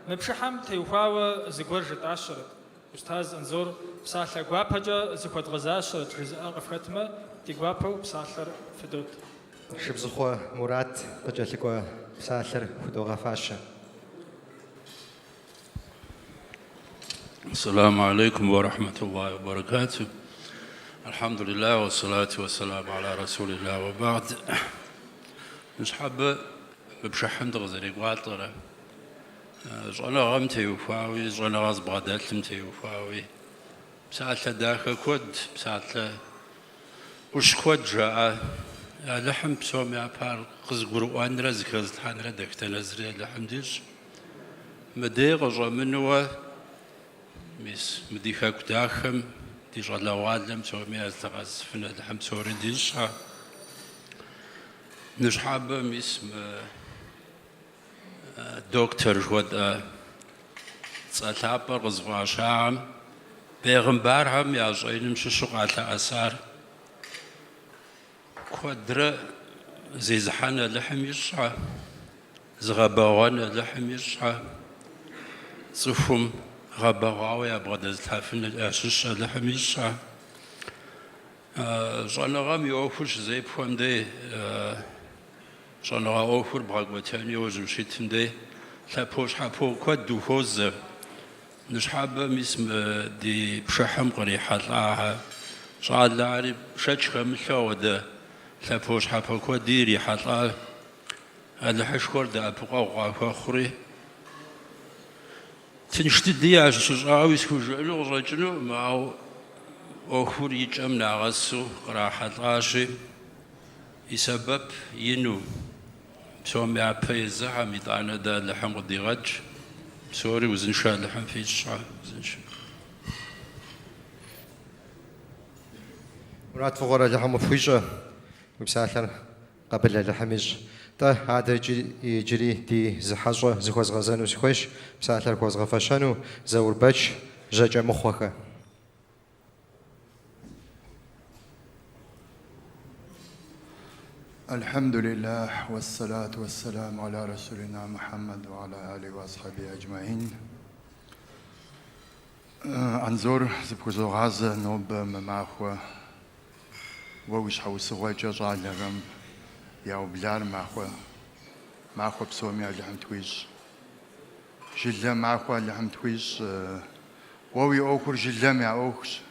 مبشحم تيوفاوة زقور جت عشرة أستاذ أنزور بسالة قوابجة زكوة غزاشرة جزاء غفرتما دي قوابو بسالة فدود شبزخوا مراد قجلكوا بسالر فدوغا فاشا السلام عليكم ورحمة الله وبركاته. الحمد لله والصلاة والسلام على رسول الله وبعد. مش حابة بشحن تغزري قواطرة جانا غمتي وفاوي جانا غاز بغداتلمتي وفاوي بساعة داخل كود بساعة وش كود جاء لحم بسوم يا بار قزقرو أن رزق رزتحان ردك تنزري لحم ديش مدير جا منو ميس مديخا كداخم ديجا لوالم سومي أزدغاز فينا لحم سوري ديشا نشحاب ميس دكتور جود صلابر غزوا شام بيغمبارهم يا زين مششق على أسار كودرة زي زحانة لحم يسعى زغباوان لحم يسعى صفهم غباوية بغدا تحفن الأساس لحم يسعى صانا غام يوفرش زي بفهم دي صانا غام يوفر بغاقوتاني وزمشيتم دي تابوش حابو كود دوفوز نشحاب مسم دي بشحم قريحة لها صعد لعرب شجخة مشاودة تابوش حابو كود دي ريحة لها هذا حشكور دا أبقى وقافة أخري تنشتد دي عشان عاوز كوجعلو رجلو معه أخور يجمع غسو راحة غاشي يسبب ينو سومي عباية الزحم يطعنا دا لحم قدي غج سوري وزنشا لحم في الشعب زنشا مرات فغورة لحم فويجة وبساثر قبل لحمج تا هذا يجري دي زحاجة زخوز غزانو زخوش بساثر كوز غفاشانو زور باتش جاجة مخوكا الحمد لله والصلاة والسلام على رسولنا محمد وعلى آله وأصحابه أجمعين. أنظر زبكوزو غازة نوب مماخوة ووش حوسوة جزع لغم ياو بلار ماخوة بسومي لحم تويش جلة ماخوة لحم تويش ووي أوكر جلة مع أوكش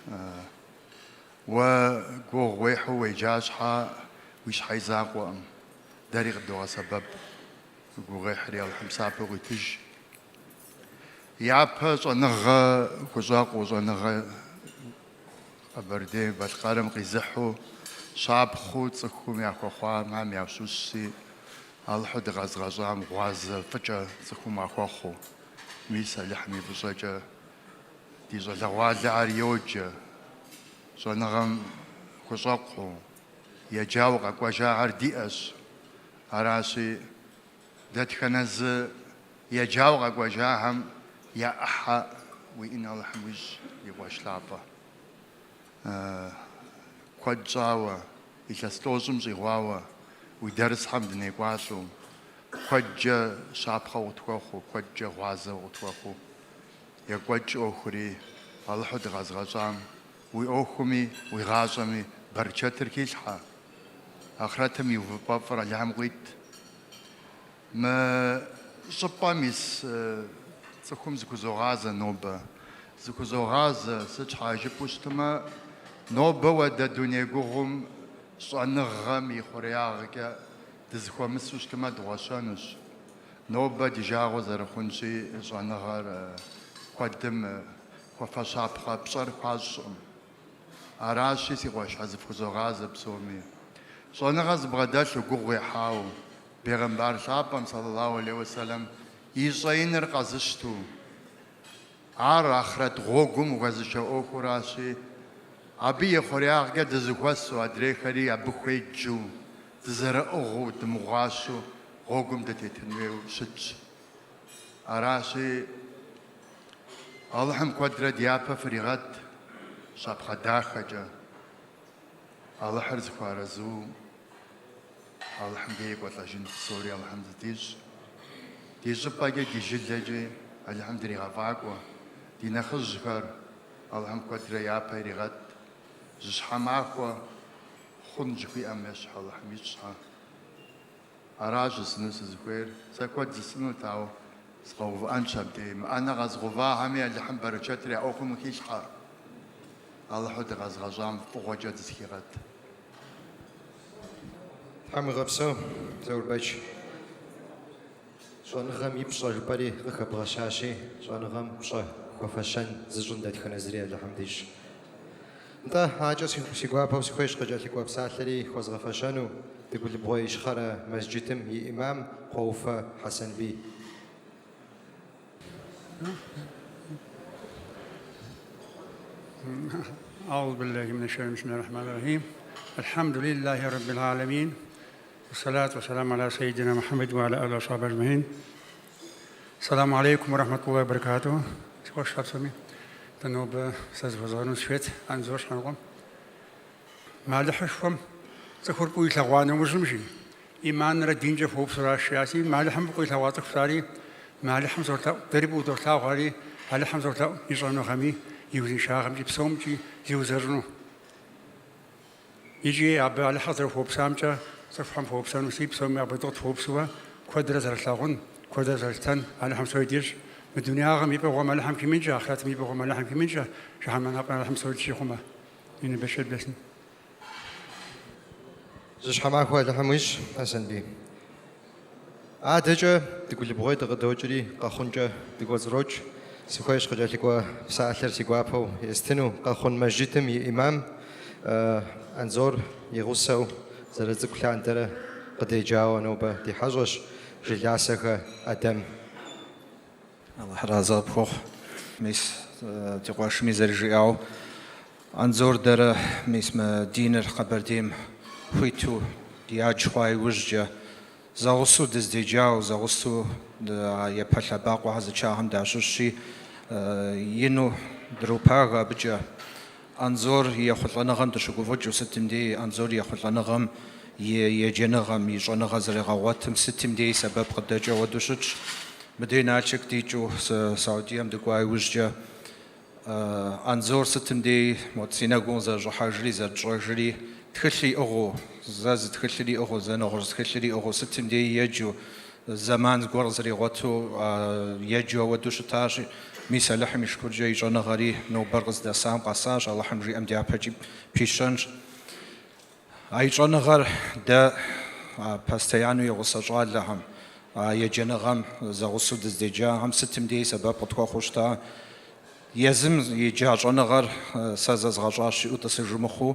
وقوغ ويحو ويجاشحا ويش حيزاقوا داري غدوها سبب وغي حريا الحمسابة ويتج يعبها صنغا وزاقوا صنغا أبردي بالقارم قيزحو شعب خود سكوم ياكو خوام عم يابسوسي الحد غزغزام غواز فجأة سكوم أخو خو ميسا لحمي بزجة دي زلغوال عريوجة صنغا وزاقوا يجاوق أقواجاعر ديئس أراسي ذات خنز يجاوق أقواجاعهم يا أحا وإن الله حموز يقواش لعبا قد جاوة يكستوزم زيغواوة ويدرس حمد نيقواسو قد جا شابخة وتوخو قد جا غوازة وتوخو يقواج أخري الله حد غزغزام ويأخمي ويغازمي برشاتر كيلحا آخرتهم يوفبافر اللي قيت ما صباميس تخم زكوزو غازة نوبة زكوزو غازة سج حاجة بوستما نوبة ودا دنيا قوغم صنغم يخورياغك تزخوا مسوش كما دواشانوش نوبة ديجاغو زرخونشي صنغر قدم وفاشابخا بصر خاصم أراشي سيغوش حزف كوزو غازة بسومي صنغاز بغداش وقوغي حاو بيغمبار شابم صلى الله عليه وسلم يصين رقازشتو عار آخرت غوغم وغازشو أوكو راشي أبي يخورياغ قد زخواسو أدري خري أبو خيجو تزرقوغو تمغاشو غوغم دتيتنويو شج أراشي اللهم قدر ديابا فريغات شاب خداخجة الله حرز خوارزو الحمد لله قلت لجن سوريا الحمد لله ديج باقي ديج لجي الحمد لله غفاقوا دي نخز خر الحمد قدر يا بيرغت زحا معقوا خنج في أمش الحمد يصحى أراج سنس زكوير سكوت زسنو تاو سقوف أنشب ديم أنا غزغفا همي الحمد برشتري أوكم كيشحى الله حد غزغزام فوجد زكيرت حمي غبسو زور باش شونغم يبصر بري غكب غشاشي شونغم بصر وفشان زجون دات خنزريا الحمديش انت حاجة سيقوابا وسيخويش قجال تقواب ساتلري خوز غفشانو تقول بغويش خرا مسجدم يا إمام خوفا حسن بي أعوذ بالله من الشيطان بسم الله الرحمن الرحيم الحمد لله رب العالمين والصلاة والسلام على سيدنا محمد وعلى آله وصحبه أجمعين السلام عليكم ورحمة الله وبركاته تنوب سازوزانو شويت أنزور شنقوم ما لحشهم تخور بوي ثواني مسلمشي إيمان ردين جفوب سراشياسي ما لحم بوي ثواتك فاري ما لحم زورتا دربو دورتا غاري ما لحم زورتا يزانو خمي يوزي شاغم جي بسومجي يوزرنو يجي عبا على حضر فوب سامجا صفحم فوب سانو سيب سومي عبا دوت فوب سوا كودرة زرتلاغن كودرة زرتان على حم سويديش الدنيا غم يبقى غم على حم كمينجا آخرات يبقى غم على حم كمينجا شحال من هبقى على حم سويدشي خما يني بشر بسن زش حماك واحد حمويش حسن بي عادجا تقول بغوي تغدوجري قاخونجا تقول زروج سكويش خجالكوا ساعتر سيقوابو يستنو قاخون مسجدم يا إمام أنزور يغوسو زرزق كلان ترى قد يجاو نوبة دي حجش جلاسك أدم الله حرازة بخوخ ميس تقواش ميزرجياو أنزور در ميس ما دينر خبرديم خويتو دياج خواي وججا زغسو دزديجاو زغسو يبحث باقو هذا شاهم داشوشي ينو دروباغا بجا أنزور يأخذ لنا غم تشوفوا وجه ستم دي أنزور يأخذ لنا غم يجنغم يجنا غزر غواتم ستم دي سبب قد جا ودوشش مدينة شك ديجو سعودية مدقواي وججا أنزور ستم دي متسينا جونزا جحاجري زجاجري تخلي أغو زاز تخلي أغو زنا غرز تخلي أغو ستم دي يجو زمان غرزري غوتو يجو ودوش تاج ميسا لحم يشكر جاي جانا غري نو برغز دا سام قصاج الله حمري أم دي أبجي بيشنج أي جانا غر دا باستيانو يغسجال لهم يجنا غم زغسو دزديجا هم ستم دي سبب قطقا خوشتا يزم يجا جانا غر سازاز غجاش وتسجمخو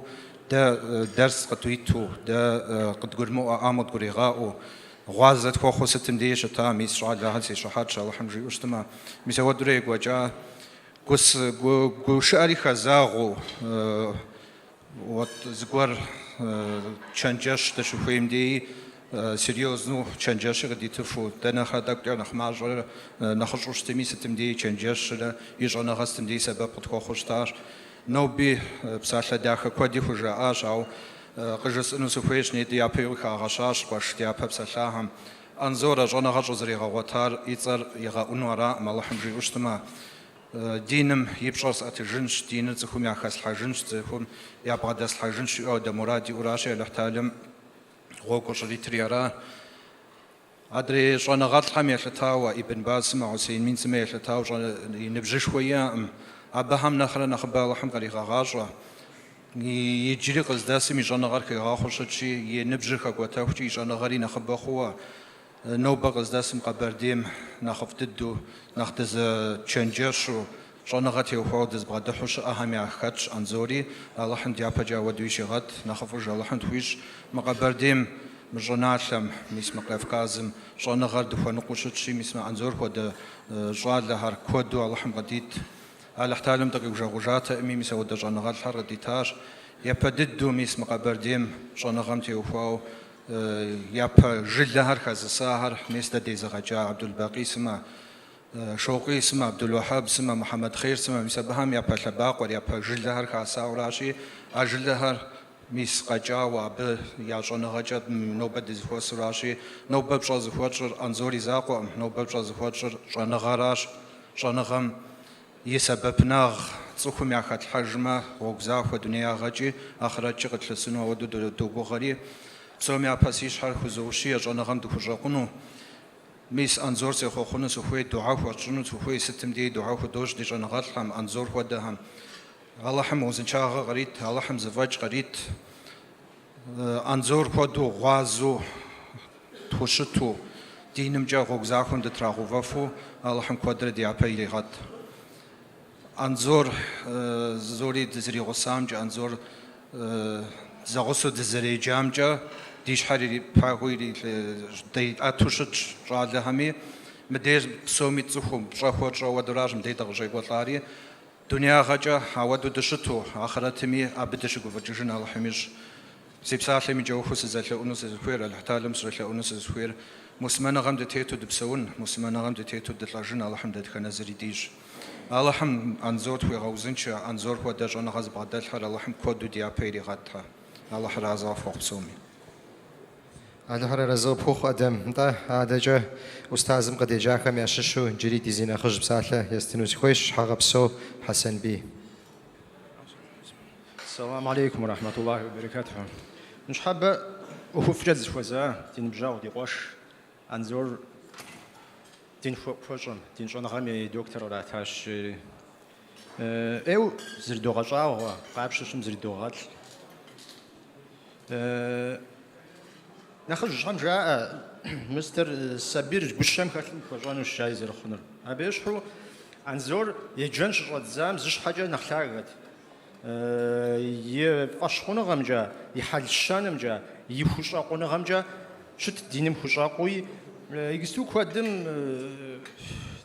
دا درس قطويتو دا قد قرمو آمد قريغاو غازت خو ستم دي شتا ميس شعال هالسي شحات شاء الله حمجي وشتما ميس ودريق وجا قو شاري خزاغو وزقور تشنجش تشوفيم دي سيريوزنو تشنجش غدي تفو دنا خدك نخماج نخرجوش تمي ستم دي تشنجش يجانا غاستم دي سبب قد خوشتار نوبي بساحة داخل كودي فجاء أو قجس إنه سوفيش نيدي أبيو خاغشاش قش دي أبب سلاهم أنزور جانا غجز ريغا وتار يصير يغا أنورا ما الله حمجي وشتما دينم يبشرس أتجنش دين تخوم يخس حجنش تخوم يبغدس حجنش أو دمرادي وراشة لحتالم غوكوش ريتريارا أدري جانا غات حمي شتاوا ابن باز مع حسين مين سمي شتاوا جانا ينبجي شوية أبهم نخرة نخبا الله حمد ريغا غاجرة يجري قصداسي ميجانا غار كي غاخوشت شي ينبجي خاقواتاو شي جانا غاري نخبا خوا نوبا قصداسي مقبرديم نخف ددو نخدز تشنجرشو جانا غاتي وخوا دز بغدحوش أهمي أخاتش أنزوري الله حمد يابا جا ودويشي غات نخفوش الله حمد ويش مقبرديم مجناتلم ميسما قفقازم جانا غار دفوا نقوشت شي ميسما أنزور خود جوال لهار كودو الله حمد غديت على احتالم دقيق جاغوجات امي مسود جانغال حر ديتاج يبددو ميس مقبرديم جانغامتي وفاو ياب جلهر خز ساهر ميس ديز غجا عبد الباقي سما شوقي سما عبد الوهاب سما محمد خير سما مسبهم ياب شباق وياب جلهر خاصا وراشي اجلهر ميس قجا واب يا جانغاجا نوبد زفوس راشي نوبد جاز فوتشر انزوري زاقو نوبد جاز فوتشر جانغاراش جانغام يسبب ناغ صخم ياخد حجمه وغزاف ودنيا غجي آخرات قد لسنو ودو دوبو غري بسوم يا باسيش حر خزوشي جانا غم دو خجاقونو ميس أنزور سيخو خونو سوخوي دعاء وشنو سوخوي ستم دي دعاء ودوش دي جانا غلهم أنزور ودهم الله حم وزن شاغ غريت الله حم زواج غريت أنزور ودو غازو توشتو دينم جا غزاخون دتراغو وفو الله حم قدر دي عبايلي غد أنزور زوري دزري غسام جا أنزور زغسو دزري جام جا ديش حري باغويري دي أتوشت راد همي مدير سومي تزخم جاخو جا ودراج مدي دغجي قطاري دنيا غجا عودو دشتو آخرتمي أبدش قوفججن الله حميش سيبسالي مي جوخو سزال أونس زخوير الحتالم سرال أونس زخوير مسلمان غم دتيتو دبسون مسلمان غم دتيتو دتلاجن الله حمد كنزري ديج الله حم أنزور في غوزنش أنزور هو دج أنا غز بعد الحر الله حم كودو ديا بيري غتها الله حرازا فوق بسومي على حر رزق بخوخ أدم تا هذا جا أستاذم قد جاكم يا ششو جريد زين خرج بساعة يستنوس خويش حاجة بسو حسن بي. السلام عليكم ورحمة الله وبركاته. مش حابة وفي جد شوزة تنبجاو دي قوش أنزور تين فوشن تين شون غامي دكتور ولا تاش أو زردوغة جاو قابش شم زردوغة نخرج هم جاء مستر سبير بشام خاتم فوجان الشاي زر خنر أبيش هو أنزور يجنش رزام زش حاجة نخلاقت يفشخونه غمجا يحلشانم جا يفوشاقونه غمجا شت دينم فوشاقوي يجسو كودم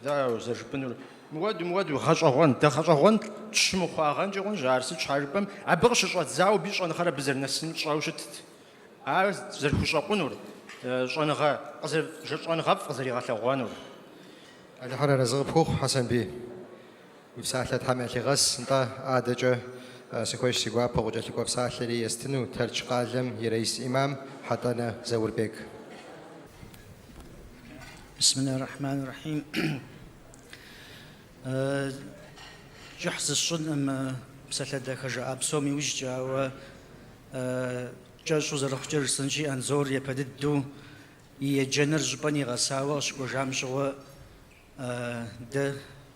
دا زربنور مواد خشغون دا خشغون تشمو خواغان جون جارس تشاربم ابغش شوت زاو بيش انا خرب بزر نسن شاوشت زر فوشاقونور شونغا قزر شونغا قزر يغلاغوانور على حر رزق بخوخ حسن بي بساعة حمل غس انت عادة سكويش سيقوا بقوجة لكوا بساعة لي يستنو ترج قادم يرئيس إمام حطنا زور بيك. بسم الله الرحمن الرحيم. جحز الصن بساعة دخجة أبسومي وججا و جاشو زرخ جرسنجي أنزور يبددو يجنر جباني غساوة شكو جامشو ده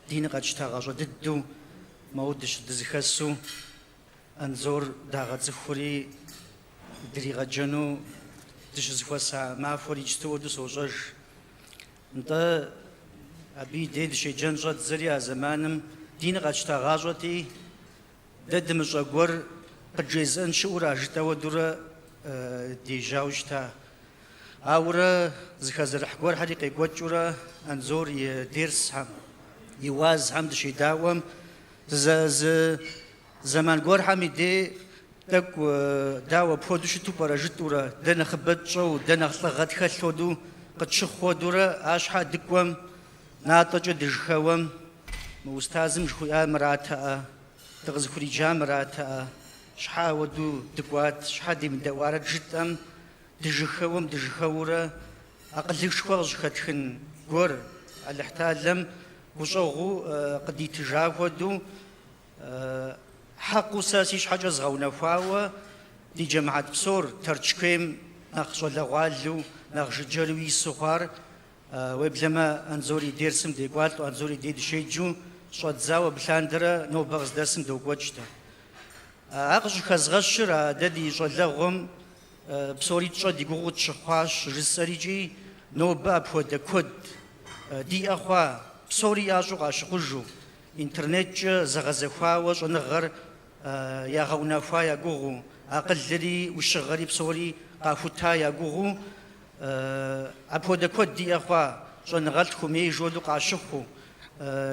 دين قد اشتغل ضده ما ودش دزخسو أنزور داغت زخوري دريغة جنو دش زخوسا ما فوري جتو دو سوجر انت أبي ديد شي جنجت زريا زمانم دين قد اشتغل دد مجاقور قد جيزان شورا جتا ودورا دي جاوشتا أورا زخازر حقور حريقي قوتشورا أنزور يديرس هم يواز هم دشي داوم زمان قور حميدي تك داوا بودش تو براجتورا دنا خبطشو دنا خلغت خلودو قد شخودورا اشحا دكوم ناتج دجخوم مستازم شخويا مراتا تغزخوري جامراتا شحا ودو دكوات شحا دي من دوارة جتم دجخوم دجخورا اقل شخوغ خدخن قور الاحتالم وشغو قد يتجاودوا حق ساسيش حاجة زغونا فاوة دي جماعة بصور ترجكيم ناخشو لغوالو ناخشو جلوي الصغار وبلما أنزوري ديرسم دي قوالتو أنزوري دي دشيجو شوات زاوة بلاندرة نو بغز داسم دو قوجتا أقش خزغشر دادي شو لغم بصوري تشو دي قوغو تشخواش رساليجي نو باب هو دا كود دي أخوا بصوري آجو غاشقوجو إنترنت زغزخوا وش نغر يا غونا فا يا جوجو أقل لي وشغري بصوري قافوتا يا جوجو أبودا كود دي أخوا شو نغلت خمي جودو قاشقو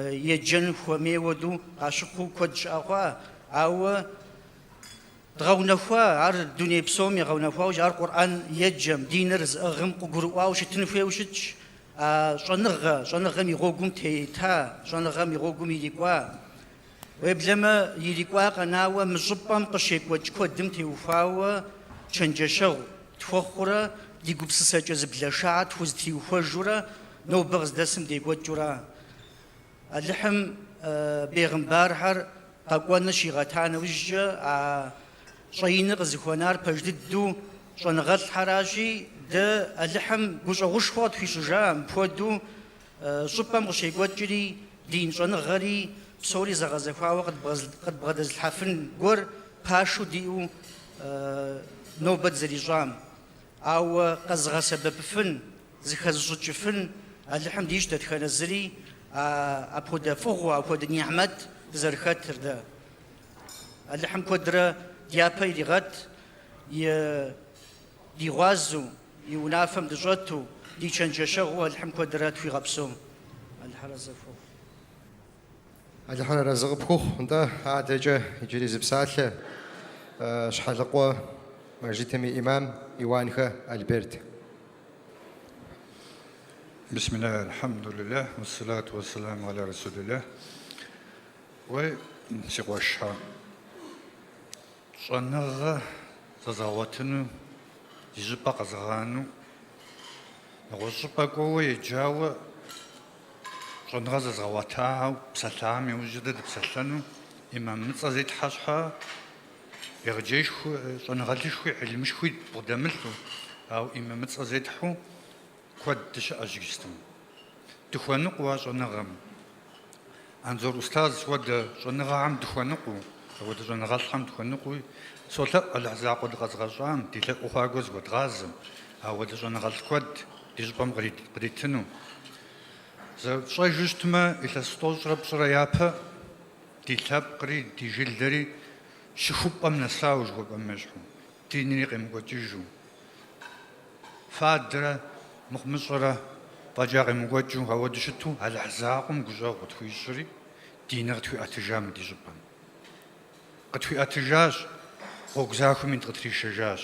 يجن خمي ودو قاشقو كود أخوا أو غونا فا عر الدنيا بصومي غونا فا وجار القرآن يجم دينرز أغم قجروا وش تنفي وشتش شنغة ميغوغم تيتا شنغة ميغوغم يليقوا ويبلما يليقوا قناوة مجبام قشيك وجكو دم تيوفاوة تشنجشو تفخورة ديقو بسساجة زبلاشات وز تيوفاجورة نو بغز دسم ديقو جورا اللحم بيغم بارحر قاقوانا شيغاتانا وجه شاينغ زخوانار بجددو شنغات الحراجي ده اللحم جوش غشفات في شجام بودو شبام غشي قوتجري دين شنغري بصوري زغزفا وقت قد بغدز الحفن قر باشو ديو نوبت زري جام أو قزغا سبب فن زخزوج فن اللحم ديش تدخل الزري أبودا فغوا أبودا نعمت زرخاتر ده اللحم كودرا ديابا يغت ديغازو يونافم دجاتو دي شنجشغو الحم كودرات في غبسوم الحرزفو الحر رزق بخوخ انت عاد جا يجري زبساله شحال قوا مرجتمي امام ايوانخا البرت بسم الله الحمد لله والصلاة والسلام على رسول الله وي سيغوشها شنغ زازاوتنو يجبا قزغانو غوشبا قوي جاو شنغ زازاوتاو بسلامي وجدد بسلانو إمام متصازيت حاشها يرجيشو شنغاليشو علمشو بودملو أو إمام متصازيت حو كود دش أجيستم دخوانق وشنغم أنظر أستاذ ود شنغ عم دخوانقو ود شنغال عم دخوانقو سولا العزاق ود غزغجام ديلا أخاجوز ود غازم أو ود شنغال كود ديجبام قريتنو ز شيء جستما إلى ستوج رب شريابه ديلاب قري ديجلدري شخوب أم نساوج وبام مجحو ديني قيم قديجو فادرة مخمصرة باجاقي مقوجو هوا دشتو على حزاقم قجاو قد خويشري دينغ توي أتجام دي جبان قد توي أتجاج قوقزاكو من تغتري شجاج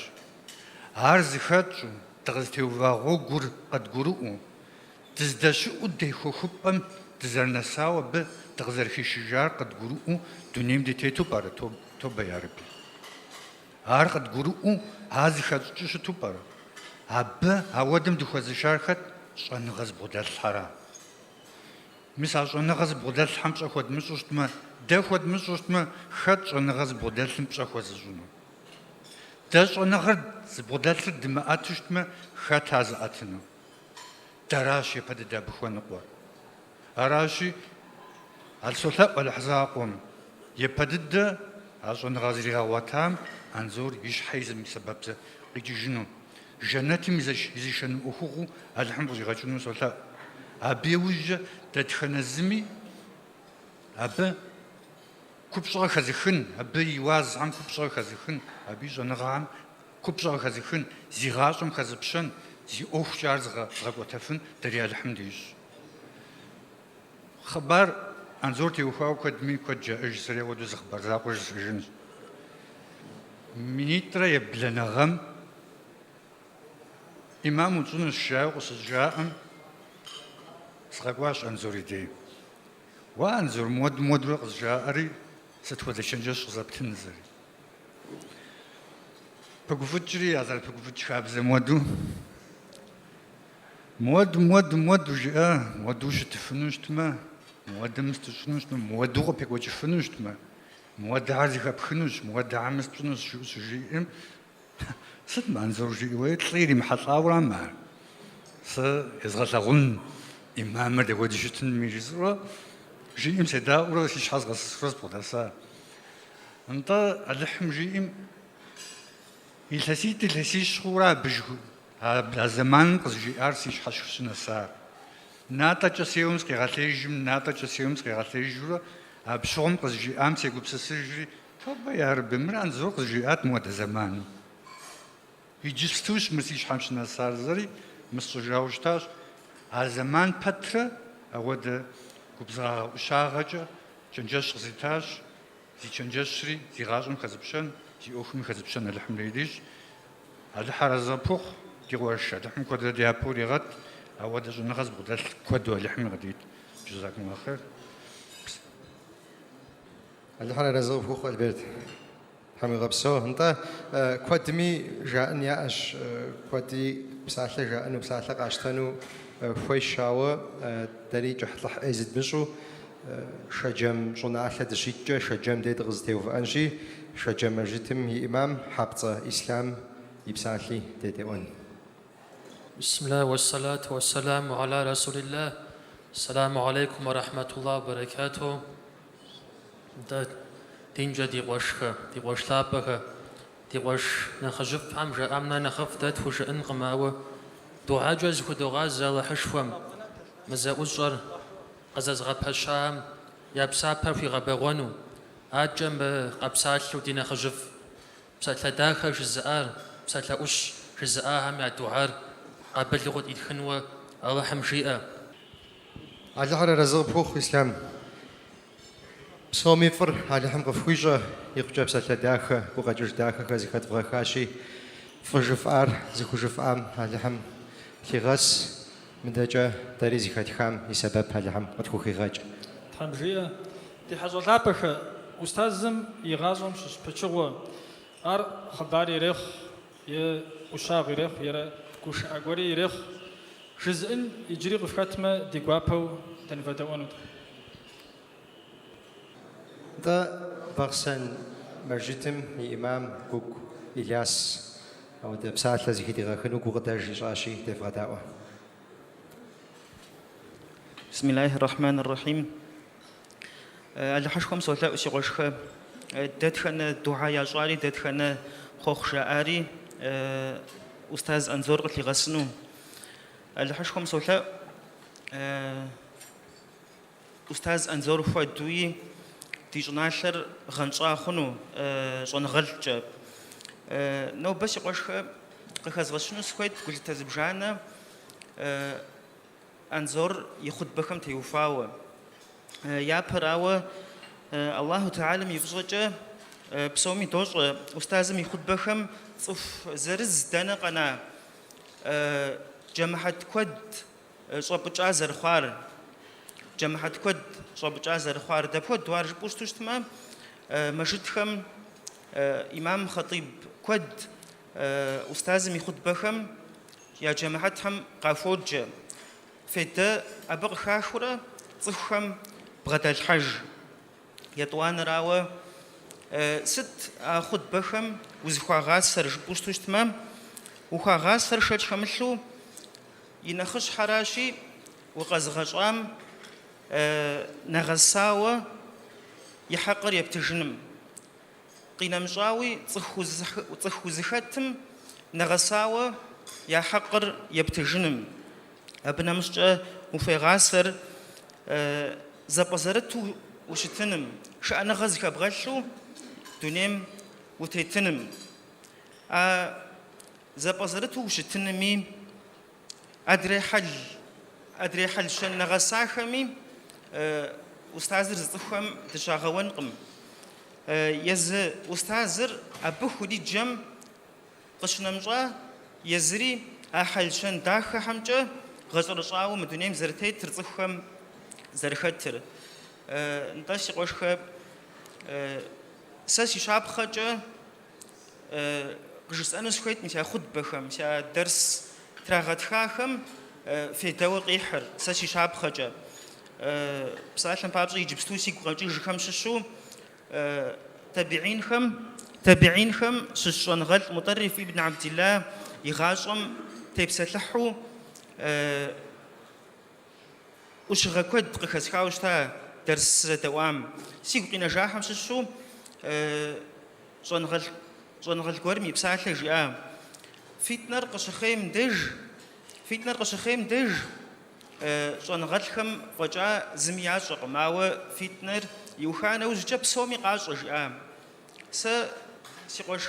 هارز خاتشو تغزتيو واغو قر قد قروؤو تزداشو قدي خوخوبام تزرنا ساوا ب تغزر في شجار قد قروؤو دونيم دي تيتو بارا تو بياربي هار قد قروؤو هازي خاتشو شتو بارا هابا هاودم دخوز شارخت شنغز بودل حرا مثال شنغز بودل حمش أخذ مشوشتما ده خد مشوشتما خد شنغز بودل حمش أخذ زونه ده شنغز بودل دماءاتشتما خد هذا أتنو دراشي بده ده بخوان قوار أراشي السلطة والحزاقهم يبدد عشان غازريها واتام أنظر يش حيزم سبب قيج جنون جناتي مزيشن أخوه الحمد لله جنون سلطة أبي وجه تتخنزمي أبى كبشة خزخن أبي يواز عم كبشة خزخن أبي جنغام كبشة خزخن زيغاشم خزبشن زي أخ جارز غوتفن دري الحمد لله خبر أنظرتي وخاو كدمي كد جاء سريع ودوز خبر زاقوش جنس منيترا يبلنا غم إمام وطن الشاق وسجاء سقواش أنظري دي وأنظر مود رقص جاءري ستوذي شنجش غزبتن زري بقفتري أزال بقفت خابز مود جاء مودوش تفنوشتما مود مستشنوشتما مود غبك وجفنوشتما مود عازي خبخنوش مود عامس بنوش شو سجيم ست منظور جي ويطيري محطاورا ما س يزغل غن إمام ده وديشتن ميجزرا جيم سداورا سيش حاز غسرس بوداسا أنت اللحم جيم يلسيت يلسيش خورا بجو هذا زمان قص جي أرسيش حشوشنا سار ناتا جسيومس كغاتيجم ناتا جسيومس كغاتيجورا أبشوم قص جي أمس يقول سسجري فبا يا رب مران زور قص جي آت مود زمان يجستوش مسيش حمشنا سار زري مستجاوشتاش هذا زمان بتر أود كبزا شاغجا جنجش قصيتاش زي جنجشري زي غاجم خزبشن زي أخم خزبشن الحمد لله هذا حرز بوخ ديغوش لحم كود ديابوري غد أود جنغز بدل كود لحم غديد جزاكم الله خير هذا حرز بوخ البيت حمي غبسو أنت كودمي جاءن ياش كودي بسالة جاءن بسالة قاشتنو خويشاوة دري جحلح أزد مشو شجم شناعة دشيتة شجم ديد غزتيو فأنجي شجم جتم هي إمام حبطة إسلام يبسالي ديدون بسم الله والصلاة والسلام على رسول الله السلام عليكم ورحمة الله وبركاته دينجا دي وشخة دي وشلابخة دي وش نخجف عم جاء أمنا نخفتت وش إنقماوة دو عجز ودو غازة لحشفم مزا أجر قزاز غبها الشام يابسابر في غبغونو أجم بقبساتلو دي نخجف بساتلا داخل جزائر بساتلا أش جزائر هم يدوعار قبل لغة إدخنوة الله حمشيئة على حر رزق بوخ إسلام سومي فر على حم قفويجة يقجب ساتلا داخل وقجر داخل كزي خد فغاشي فجف آر زي خجف آم على حم من دجا داري زي خد خام يسبب على حم قد خوخي غاج تحمجية دي حاجة لابخ أستاذم يغازم شش بتشغو أر خباري ريخ ي وشاغ ريخ يرى كوش أقوري ريخ جزء يجري غفاتما دي قوابو تنفدوانو دا بغسن مرجتم إمام كوك إلياس أو دا بساعة لزي دي غاكنو كوغ داجي شاشي دي فغداوة. بسم الله الرحمن الرحيم. على حشكم سؤال أشيغوشخ دتخنا دعاء يجاري دتخنا خوخ شعاري أستاذ أنزور قتلي غسنو على حشكم سؤال أستاذ أنزور فدوي تيجناشر غنشا خنو جون غلط نو بس يقولش قخز غشنو سكويت قلت تزبجانا أنزور يخد بكم تيوفاوه يا براوه الله تعالى يفزوجه بسومي دوش أستاذم يخد بكم صف زرز دنا قنا جماعة كود صوب جازر خوار جماعة كود صوب جازر خوار دبود دوارج بوستوش تمام مجدكم إمام خطيب كود أستاذم يخد بكم يا جماعتهم قافوج فدا أبغ خاخرة صفهم بغدا الحج يطوان راوة ست أخد بكم وزخوا غاسر جبوستوش تمام وخوا غاسر شد خمسلو ينخش حراشي وغزغشام نغساوة يحقر يبتجنم قينا مجاوي صخو زختم نغساوة يحقر يبتجنم أبنا مش وفي غاسر زبزرتو وشتنم شأن غزك بغشو دونيم وتيتنم زبزرتو وشتنمي أدري حل شن نغساخمي أستاذر زطفهم تشاغوانقم يز أستاذر أبوخو دي جم قشنمجا يزري أحل شن داخل حمجا غزر شاو مدونيم زرتي ترزخهم زرختر نتاش قوشخ ساسي شاب خجا قجس أنا سخيت مش أخد بخم مش درس تراغت خاخم في دوق إحر ساسي شاب خجا بصراحة بابجي جبستوسي قوجي جخم ششو تابعينهم ششون غلط مطرف ابن عبد الله يغاشم تيبسلحو وش غكود قخس خاوشتا درس دوام سيقطي نجاحهم ششو جون غل قرمي بساعة جاء فيتنر قشخيم دج جون غلهم وجاء زمياج ماوى فيتنر يوخانا وجاب سومي قاش جاء سيقوش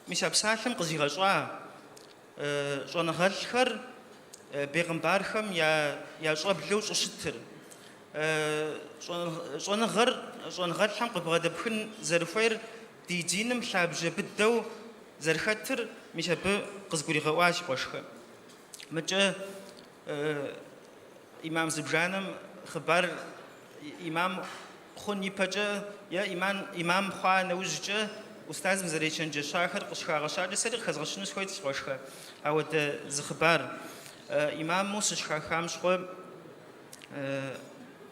مشاب سالم قزي غجاء جون غلخر بيغمبارهم يا شرب لوش شتر جون غرهم قبغد بخن زرفير دي جينم شاب جبدو زرختر مشاب قزقوري غواش قشخ مجا إمام زبجانم خبر إمام خوني بجا يا إمام خوان وججا أستاذ مزريشن جشاخر قشخا غشاج سرق خزغشنو سويت قشخ أو زخبار إمام موسى خامش خو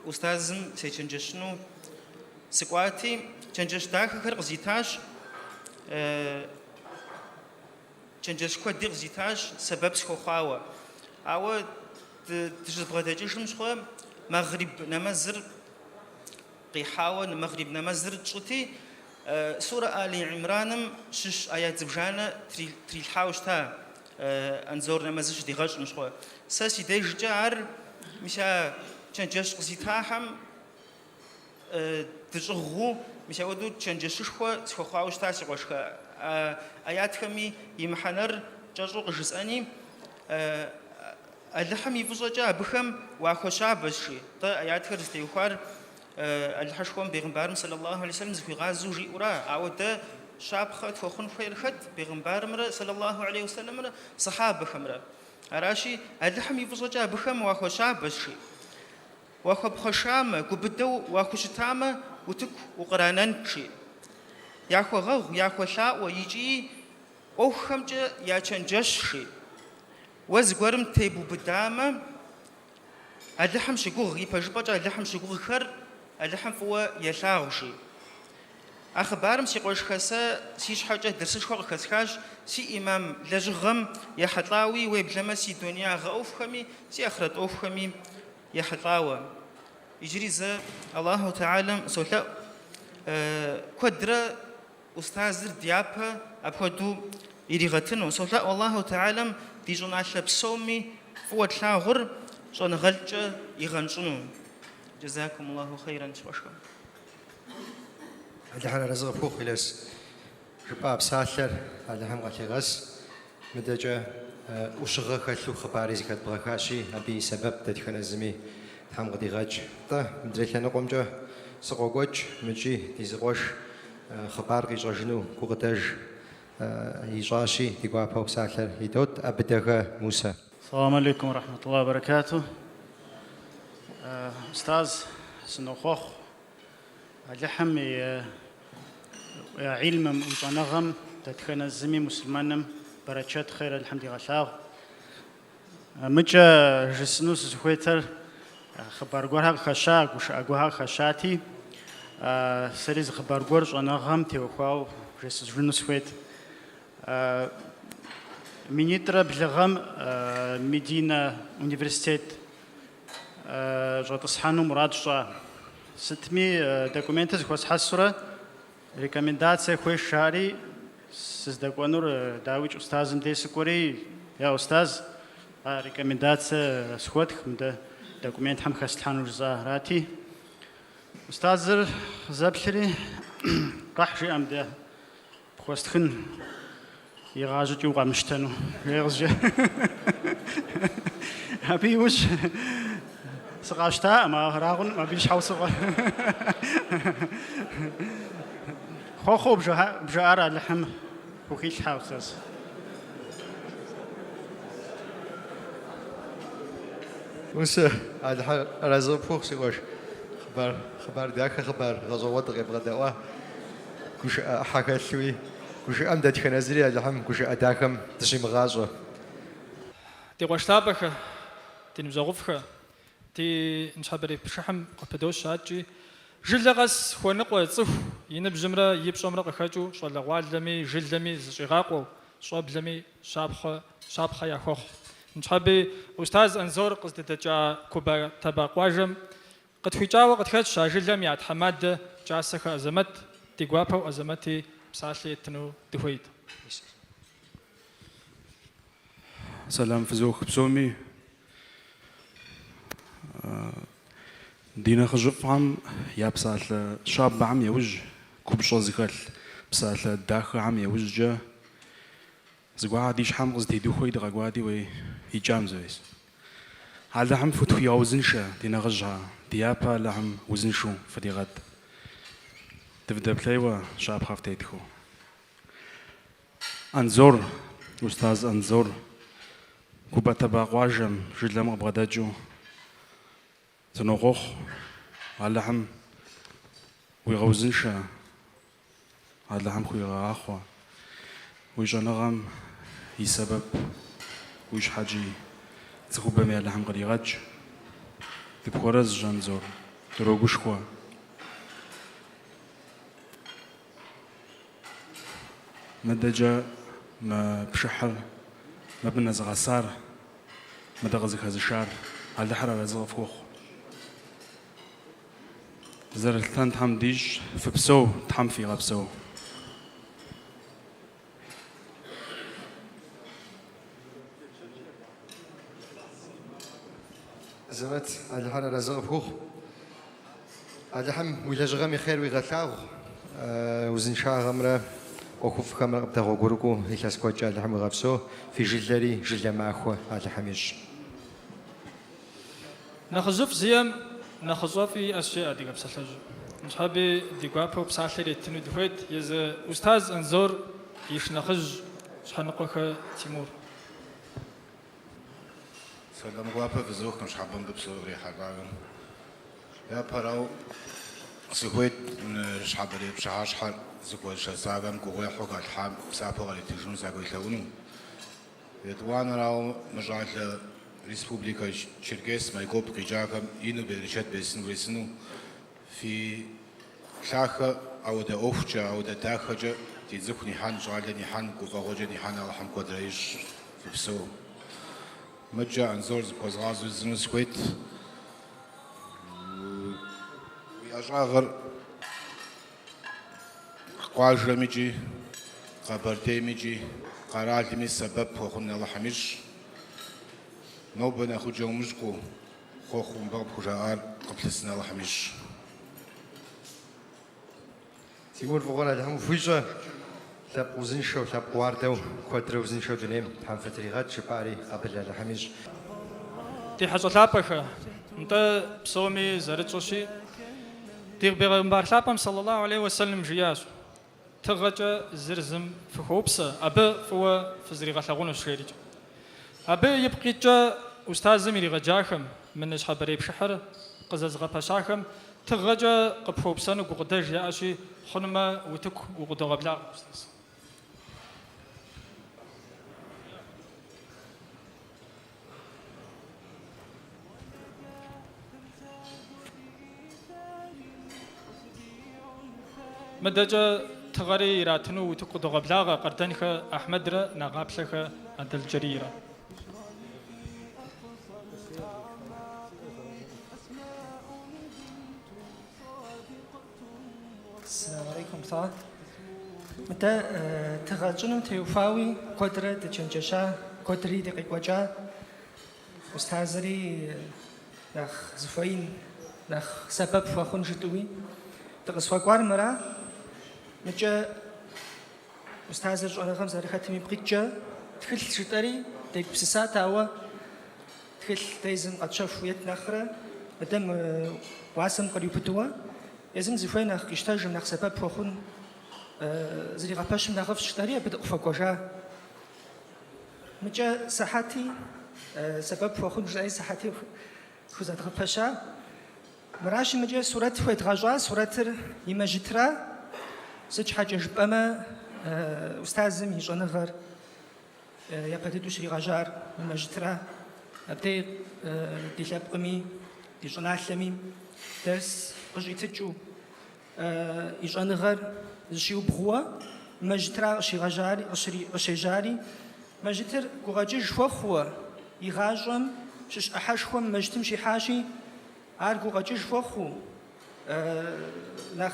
أستاذ سيشن جشنو سقواتي چنجش داخل قزيتاش چنجش خو دير زيتاش سبب سخو خاوة أو تجبغداجش مشخو مغرب نمزر قيحاوة مغرب نمزر تشوتي سورة آل عمران شش آيات زبجانة تريلحاوش تا أنزور نمزش دي غش مشخو ساسي ديج جار مشا چنجش قزيتاهم تجغو مش أودو تشنجش شخوا خواوش تاسي قشخا آيات خمي يمحنر جزء قجزاني اللحم يفوزجا بخم وأخوشا بشي طا آيات خرز تيوخار الحشكم بيغمبارم صلى الله عليه وسلم زفي غازو جي أورا عودة شاب خد فخون خير خد بيغمبارم صلى الله عليه وسلم صحاب بخمرة أراشي اللحم يفوزجا بخم وأخوشا بشي واخو بخشامة كوبدو واخو شتامة وتك وقراننشي ياخو غغ ياخو لاء ويجي أوخمجة يا تشنجشي وزغورم تيبو بدامة اللحم شقوغ يبجبجا اللحم شقوغ خر اللحم فوا يلاغشي أخبارم سيقوش خسا سيش حاجة درسش خوغ خسخاش سي إمام لجغم يحطاوي ويبلما سي دنيا غوف خمي سي أخرت أوف خمي يحطاوي يجري زا الله تعالى سولا كدرة أستاذ ديابا أبخدو يريغتنو سولا الله تعالى ديجون عشب سومي فوت لاغر شون غلجة يغنشنو جزاكم الله خيرا شوشكم هذا حنا رزق فوق خلاص شباب ساتر هذا هم قتي غس مدجا وشغل خلو خباري زكاة بركاشي أبي سبب تدخل الزمي هم قدي غاج تا مدرك أنا قوم جا سقوقج مجي تيزقوش خبار قيجاجنو كوغتاج يجاشي تقوا فوق ساتر يدود أبدغ موسى. السلام عليكم ورحمة الله وبركاته. أستاذ سنوخوخ اللحم علم مطنغم تدخل الزمي مسلمانم بركات خير الحمد لله. مجا جسنوس زخويتر خبر غورها خشا غوش اغوها خشاتي سريز خبر غورش انغام تيوخاو جس جنوس خويت министр بلغم مدينة университет جاتسحانو مراد شا ستمي دокументы زخوس حسرة рекомендация خوش شاري سزدقونور داويج أستاذ مديس كوري يا أستاذ ريكومندация سخوتك مده دокумент هم خستحانو زهراتي أستاذ زبشري راح شيء أمده بخوستخن يغاجت يوقع مشتنو يغزج أبي وش سقاشتا ما راغن ما بيش حوصغ خوخو بجارة لحم وخيش حوصز وش هذا رزق فوق سوش خبر داك خبر غزوات غير غداء كوش حكى شوي كوش أمدت خنازير اللحم كوش أداكم تشيم غازو تي غشتابك تي نزغفك تي نشابري بشحم قبدوش شاتجي جلغس خونقو صف ينبجمرا يبشمرا قخاجو شلغوالمي جلمي زشيغاقو شوبلمي شابخه ياخوخ نشابي أستاذ أنزور قصد تجا كوبا تباقواجم قد حجاوة قد خدش جلم يعد حماد جاسخ أزمت تقوابه وأزمتي بسالي تنو دهويد سلام فزوخ بسومي دينا خجف عم يا بسال شاب عم يوج كوبشو زغل بسال داخل عم يوج جا زغوادي شحم قصدي دهويد غوادي وي يجام زويس هذا عم فتو يا وزنشا دينا غجها ديابا لعم وزنشو فدي غد تبدا بلايوا شاب خافتيتكو أنزور أستاذ أنزور كوبا تباقواجم جلما أبغداجو تنوغوخ على هم ويغوزنشا على هم خوي غاخوا ويجنغم يسبب ويش حاجي تخوبا مي على هم غريغاج تبخورز جانزور تروغوش خوا مدجا ما بشحر ما بنز غسار ما دغزك هذا الشعر على حرارة زغف خوخ زر الثان تحم ديج في بسو تحم في غبسو زمت على حرارة زغف خوخ على حم ولا جغامي خير ويغتاغ وزن شاغ غمرة وخوف خمر بتاعو غوركو هيلاس كوجا لحم غابسو في جلري جل معخو على حميش نخزف زيام نخزف في أشياء ديجا بسالج نصحابي ديجا بو بسالي تنو دهوت يز أستاذ أنزور يش نخز شحنقوخ تيمور سلام غوابا فزوخ مش حابين ببصوري حبايبي يا براو سكويت شحبري بشحر سكويت شسابم كوي حق الحام سابو غادي تجون ساكوي ثونو يتوان راو مجال ريسبوبليكا شركيس ما يكوب قجاكم ينو بريشات بسنو ويسنو في شاخة أو دا أوفجا أو دا داخجا تيزوك نيحان شغالة نيحان كوفا غوجا نيحان على حم كودريش في بسو مجا أنزور زبوز غازو زنو سكويت ويأجاغر قواجر ميجي قابرتي ميجي قرال مي سبب وخنا الله حميش نوبنا خوجا ومجكو خوخو مبغب خوجا قبل السنة الله حميش تيمور فوقنا دهم فيجا ثاب وزن شو ثاب قواردو كوادرو وزن شو دنيم هم فتريغات شباري قبل الحميش تي حاجة ثابك انت بصومي زرتوشي تي بيغمبار ثابم صلى الله عليه وسلم جياس تغجا زرزم فخوبسا أبا فوا فزريغا ثاغون الشريج أبا يبقي جا أستاذ ميري غجاكم من أصحاب ريب شحر قزاز غباشاكم تغجا قبخوبسان وقداج ياشي خنما وتك وقدا غبلا مدجا تغري راتنو وتقود غبلاغا قردنك أحمد را نغابلك عند الجريرة السلام عليكم صح متى تغجنم تيوفاوي قدرة تشنجشا قدري دقيق وجا أستاذري نخ زفين نخ سبب فخون جدوي تقصوا قوار مرا متى أستاذ رجع أنا خمسة رخاتمي بقيتجا تخل شتري تيك بسسات أوا تخل تيزن قد شاف ويت نخرة مدام واسم قريب بتوا يزم زفين نخ يشتاج نخ سبب فخون زي غباش من غف شتري بدأ فقوجا متى صحتي سبب فخون جاي صحتي خذت غباشا مراشي مجا صورة فويت غجا صورة يمجترا سج حاجة جبما أستاذ يجون غير يبدأ شري غجار يمجترا أبدأ ديشاب قمي ديجون عشلمي درس رجعي تجو يجون غير جيو بغوا مجترا شي غجاري شي جاري مجتر قراجي جوخوا يغاجم شش أحشهم مجتم شي حاشي عارقو غجيش فخو نخ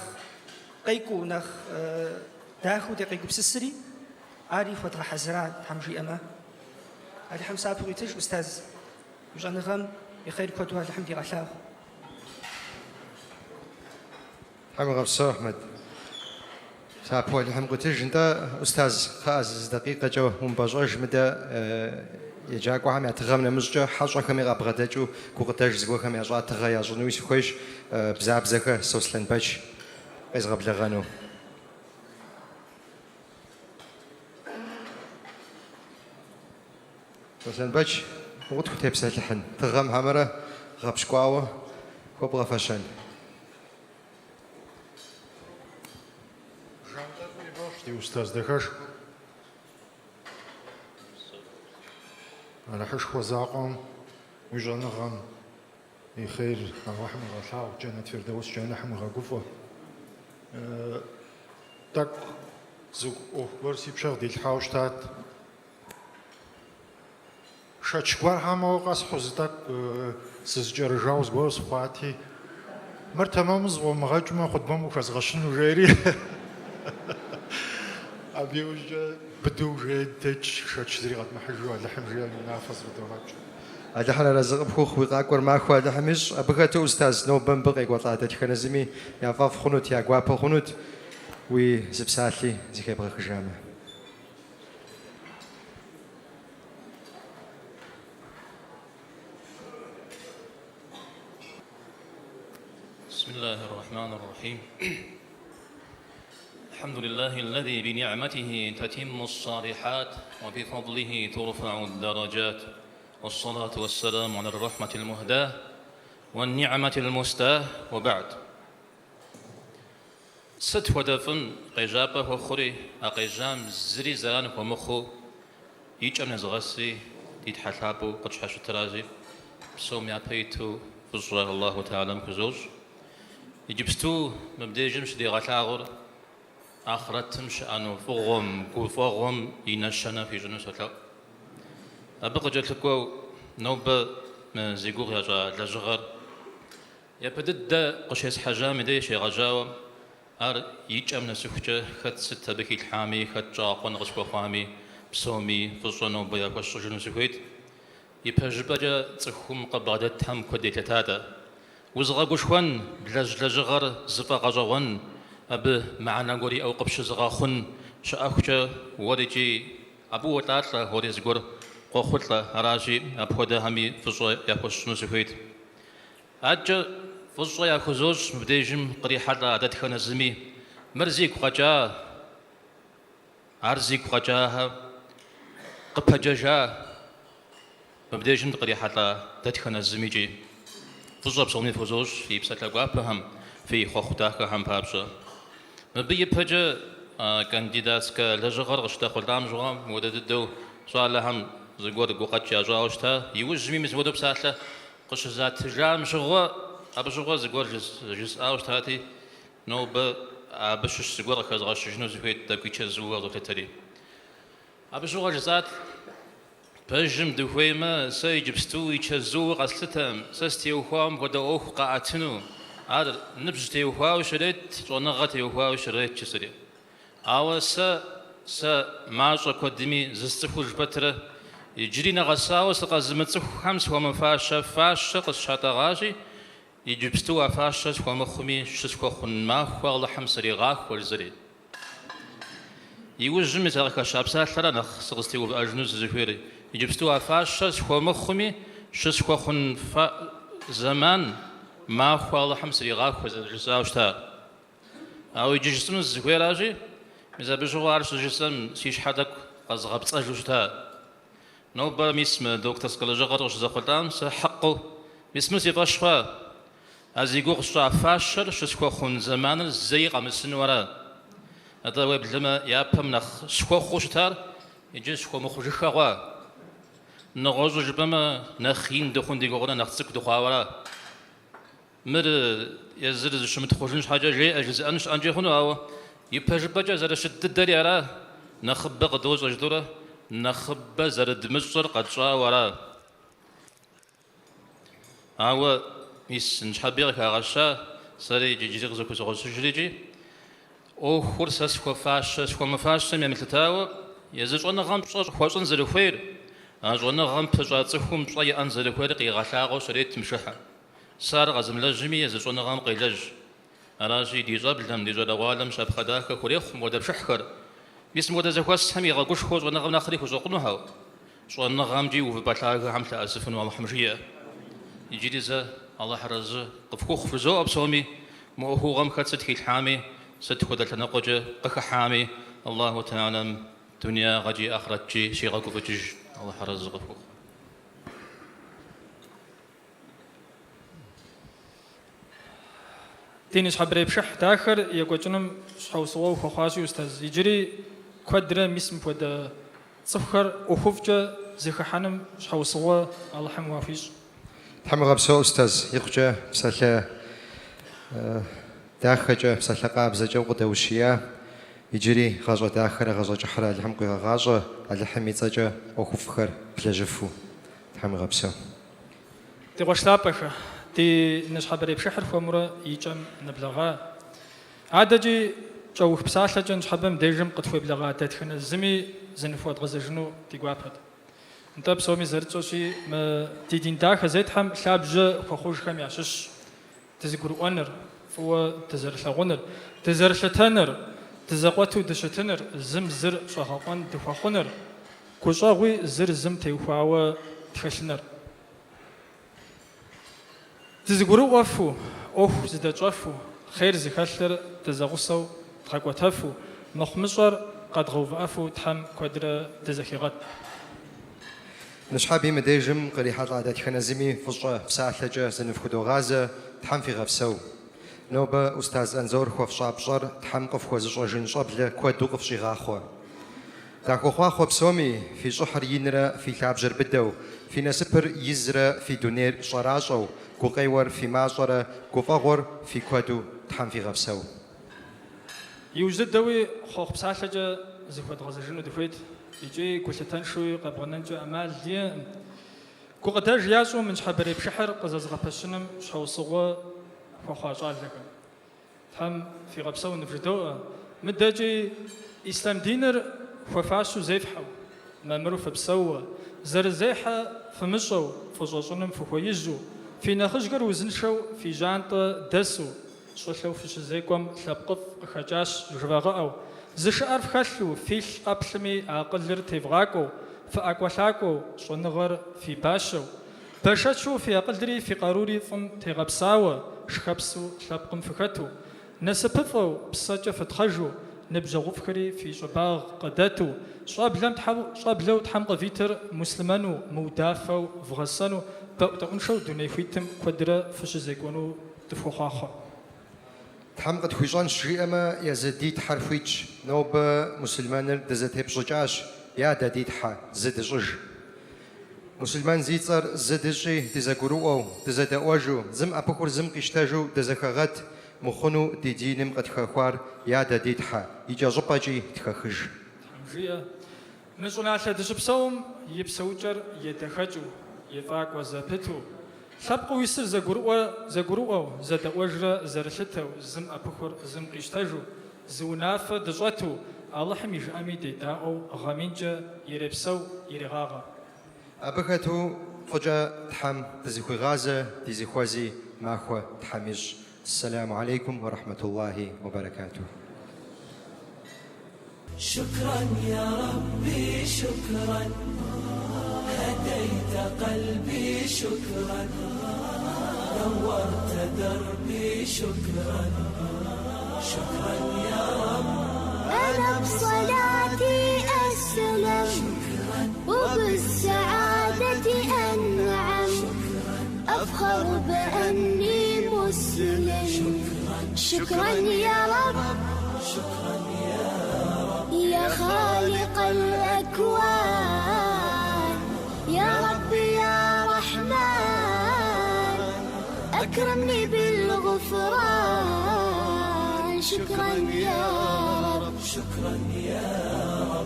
قيكو نخ داخو دي قيكو بسسري عاري فترة حزرات حمجي أما عاري حمسا بغيتش أستاذ وجان غم يخير كوتو هذا الحمد غشاو حمد غفصو أحمد سابو الحمد قلتش أنت أستاذ خاز دقيقة جو ومباجوش مدى يجاكو هم يتغامنا مزجا حاجة كم يغبغداجو كوقتاج زغو كم يجا تغايا جنويس خوش بزاب زكا سوسلن باش يزغب لغانو سوسلن باش وقت كتاب سالحن تغام همرة غبش كواوا كوبغا فاشان دي أستاذ دكاش على حش وزاقم وجنغم يخير الرحم غشاو جنة فردوس جنة حم غقفة تك زوج ورسي بشغل دي الحاوشتات شاتشوار هم وقاس حزتك سجر جاوز بوس خواتي مرتمامز ومغجمة خدمة وفزغشن وجيري أبي وجه بدو جيد تج شاتش زريقة محجوة لحم ريال منافس بدوراج هذا حنا رزق بخوخ ويقاكور معكو هذا حمش أبغى أستاذ نوبن بقى قطعة تخنزمي يا فاف خنوت يا قواب خنوت وزبساتلي زي كيبغى خجامة بسم الله الرحمن الرحيم الحمد لله الذي بنعمته تتم الصالحات وبفضله ترفع الدرجات والصلاة والسلام على الرحمة المهداة والنعمة المستاه وبعد ست ودفن قيجابة وخوري أقيجام زري زران ومخو يجمع زغسي يتحلابو قد حشو ترازي بسوم يابيتو بزرار الله تعالى مكزوج يجبستو مبدأ جمش دي غتاغر آخرتم شأنو فغم ينشنا في جنوس وطلع أبقى جلتكو نوبة زيقوغ يجا لجغر يبدد قشيس حجام دي شي غجاوة أر يجمع سخجة خد ستة بكي الحامي خد جاقون غسكو خامي بسومي فصنو بيا قش جنوس كويت يبجبجا تخم قبادت هم كدي تتاتا وزغا قشوان بلج لجغر زفا غجوان أب معنا قولي أو قبش زغاخن شأخجا ورجي أبو وطاطلا هوري زغور قوخوطلا أراجي أبودا همي فصو يخوش نسوكويت أجا فصو يخوزوش مبديجم قريحة دادخنا زمي مرزيك وغجا عرزيك وغجاها قبجاجا مبديجم قريحة دادخنا زميجي فصو بصوني فوزوش يبسطلا قوابهم في خوخوتاك هم بابشا مبي بجا كانديداتك لجغر غشتا خلدام جوام ودددو سؤال هم زغور غوقات يا جاوشتا يوجمي مزودو بساله قش ذات جام شغوا ابشغوا زغور جس اوشتاتي نو ب ابشش زغور كزغش جنو زفيت دكيچ زغور دوتري ابشغوا جزات بجم دويما سيجبستو يچزو قسلتم سستيو خوام ودو قاتنو هذا نبجتي وخاو شريت ونغتي وخاو شريت كسري أو س ماشى قدمي زستخوج بتره يجري نغساو سقزمتخ خمس ومفاشة فاشة قشطة غاشي يجبستوا فاشة ومخمي شسكو خن ما خواله حمسري غاخ والزري يوجم مثلا شابسات ثلا نخ سقستيو بأجنوز زفيري يجبستوا فاشة ومخمي شسكو خن زمان ما خواله حمسري غاخ والزري أو يجي جسم الزكويراجي إذا بجوارش جسم سيش حدك أزغب تصجوشتا نوبا ميسم دكتور سكالجغر وش زخدام سحقه ميسم سيفاشوا أزيجوغ شا فاشر شسكو خون زمان زي قمسن ورا هذا ويب لما يابهم نخ شكو خوشتار يجي شكو مخوجخا وا نغوز جبما نخين دخون ديغورنا نخسك دخاورا مر يزرد شمت خوجنش حاجة جي أجز أنش أنجي خنو أو يبجبجا زر شد الدري على نخب قدوز أجدورة نخب زرد مصر قد شا ورا أو يس نشحبيرك عشا سري جيجيغ زكو زغو سجريجي أو خورس سكو فاش سكو مفاش سمي مثلتاو يزج أنا غام بشر خوشن زر خير أنا غام بشر تخم شوي أنزل خير قيغشاغو سريت مشحة صار غزم لجمي يزجون غام قيلج أراجي ديجا بلدم ديجا دوالم شاب خداك كوريخ مودا بشحكر بيس مودا زكواس همي غاقوش خوز ونغم ناخريك وزوقنوها شو نغام جي وفي بطلاق عمت أسفن ومحمشية يجي ديزا الله حرز قفكوخ فزو أبصومي موهو غم خد ستكي الحامي ستخد التنقج قخ حامي الله تعالى دنيا غجي آخرت جي شي غاقو بجج الله حرز قفكوخ تينش حبري بشح تاخر يقولون شحوصوا وخواسي أستاذ يجري كودرة مسم فدا صفر وخفجة زخ حنم شحوصوا الله حموافيش تحمل غبسو أستاذ يخجى بسالة داخجة بسالة قابزة وقت وشيا يجري غاجة داخر غاجة جحرة الحم قيا غاجة الحم يتجا وخفخر بلاجفو تحمل غبسو تقوش لابخ تي نشحبري بشحر فمرة يجم نبلغا عادجي جوه بسالة جن شحبم ديجم قد فو بلغا تدخن الزمي زنفوت غزجنو تيقوابد انت بسومي زرتوشي ما تيدين داخ زيت حم شابجة فخوش خم يعشش تزقر أونر فو تزر ثغونر تزر شتنر تزقوتو دشتنر زم زر شهقون دفخونر كوشاوي زر زم تيوفاوة تخشنر تزقرو وفو أوه زدت وفو خير زخشر تزغصو تخاكوتفو مخمشر قد غوفافو تحم كودرة تزخيغات نشحابي مديجم قريحة عادات خنازمي فشة فساحلجة زنفخدو غازة تحم في غفسو نوبة أستاذ أنزور خوف شاب شر تحم قف خوزش أجن شابلة كودو قف شيغاخوا داكو خوا بسومي في شحر ينرا في لابجر بدو في نسبر يزرا في دونير شراجو كو قيور في ماجرة كو فغور في كودو تحم في غفسو يوجد دوي خوخ بساحلجة زخوت غزجنو دخويت يجي كوشتان شوي قبغننجا أمال دي كو قداج ياسو من شحبري بشحر قزاز غبشنم شحو صغو وخواجال لكم تهم في غبسو نفردو مداجي إسلام دينر وفاشو زيفحو مامرو فبسو زرزيحة فمشو فجوجنم فخويجو في نخشقر وزنشو في جانطة دسو شوشو في شزيكم ثبقف خجاش جواغاو زش أرف خلو فيش أبسمي أقلر تفغاكو فأقوشاكو شنغر في باشو باشاتشو في أقلدري في قاروري ثم تغبساوة شخبسو شابقم فكتو نسبفو بساجة فتخجو نبجا غفكري في شباغ قداتو شاب لو تحمق فيتر مسلمانو مودافو فغسانو تقنشو دوني فيتم قدرة فشزيكونو تفوخاخو تحمقت خويجان شريئما يزديد حرفيج نوبة مسلمان دزت هبشجاش يا داديد حا زد جج مسلمان زيتر زد جي دزاقروو دزادواجو زم أبخور زم قشتاجو دزاخغات مخونو دي دينم قد خاخوار يا داديد حا يجا جباجي تخخج حمجية نزونا على دجبسوم يبسوجر يدخجو يفاق وزابتو سابقو يسر زاقروو زادواجر زرشتو زم أبخور زم قشتاجو زوناف دجواتو الله حميج أميدي داو غامينجا يربسو يرغاغا أبخاتو فجا تحم تزيخوي غازة تزيخوازي ماخوا تحميج السلام عليكم ورحمة الله وبركاته شكرا يا ربي شكرا هديت قلبي شكرا نورت دربي شكرا شكرا يا رب أنا بصلاتي أسلم وبالسعادة أنعم أفخر بأني مسلم شكرا يا رب يا خالق الأكوان يا رب يا رحمن أكرمني بالغفران شكرا يا رب شكرا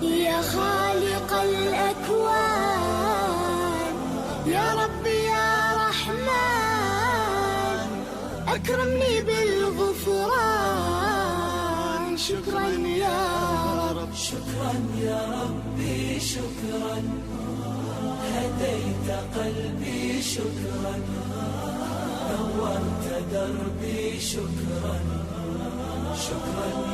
يا خالق الأكوان يا رب يا رحمن أكرمني بالغفران شكرا يا رب شكرا يا ربي شكرا هديت قلبي شكرا نورت دربي شكرا شكرا